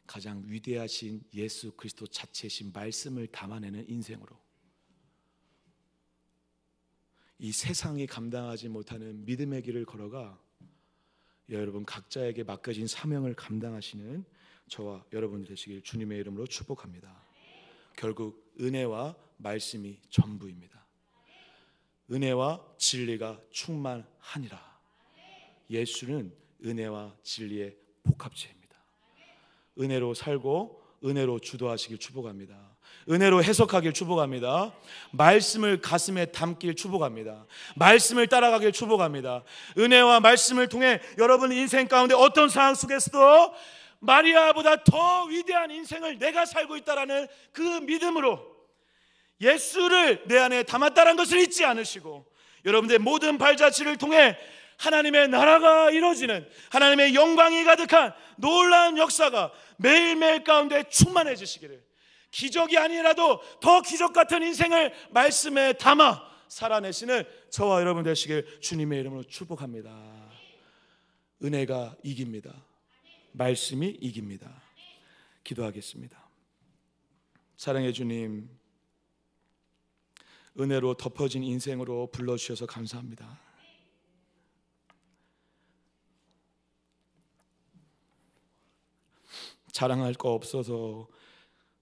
가장 위대하신 예수 그리스도 자체이신 말씀을 담아내는 인생으로, 이 세상이 감당하지 못하는 믿음의 길을 걸어가 여러분 각자에게 맡겨진 사명을 감당하시는 저와 여러분들 되시길 주님의 이름으로 축복합니다. 결국 은혜와 말씀이 전부입니다. 은혜와 진리가 충만하니라. 예수는 은혜와 진리의 복합체입니다. 은혜로 살고 은혜로 주도하시길 축복합니다. 은혜로 해석하길 축복합니다. 말씀을 가슴에 담길 축복합니다. 말씀을 따라가길 축복합니다. 은혜와 말씀을 통해 여러분 인생 가운데 어떤 상황 속에서도 마리아보다 더 위대한 인생을 내가 살고 있다라는 그 믿음으로 예수를 내 안에 담았다는 것을 잊지 않으시고, 여러분들의 모든 발자취를 통해 하나님의 나라가 이루어지는, 하나님의 영광이 가득한 놀라운 역사가 매일매일 가운데 충만해지시기를, 기적이 아니라도 더 기적 같은 인생을 말씀에 담아 살아내시는 저와 여러분 되시길 주님의 이름으로 축복합니다. 은혜가 이깁니다. 말씀이 이깁니다. 기도하겠습니다. 사랑해 주님, 은혜로 덮어진 인생으로 불러주셔서 감사합니다. 자랑할 거 없어서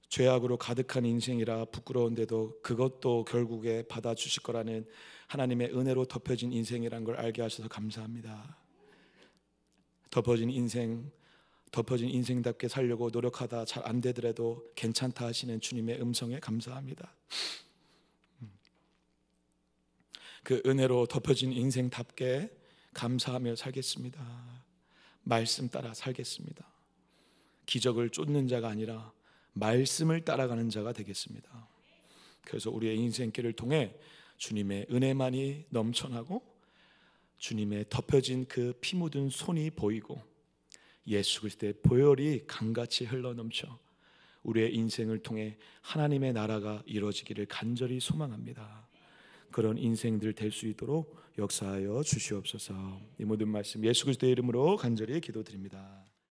죄악으로 가득한 인생이라 부끄러운데도 그것도 결국에 받아주실 거라는 하나님의 은혜로 덮여진 인생이란 걸 알게 하셔서 감사합니다. 덮어진 인생답게 살려고 노력하다 잘 안 되더라도 괜찮다 하시는 주님의 음성에 감사합니다. 그 은혜로 덮여진 인생답게 감사하며 살겠습니다. 말씀 따라 살겠습니다. 기적을 쫓는 자가 아니라 말씀을 따라가는 자가 되겠습니다. 그래서 우리의 인생길을 통해 주님의 은혜만이 넘쳐나고 주님의 덮여진 그 피 묻은 손이 보이고 예수 그리스도의 보혈이 강같이 흘러넘쳐 우리의 인생을 통해 하나님의 나라가 이루어지기를 간절히 소망합니다. 그런 인생들 될 수 있도록 역사하여 주시옵소서. 이 모든 말씀 예수 그리스도의 이름으로 간절히 기도드립니다.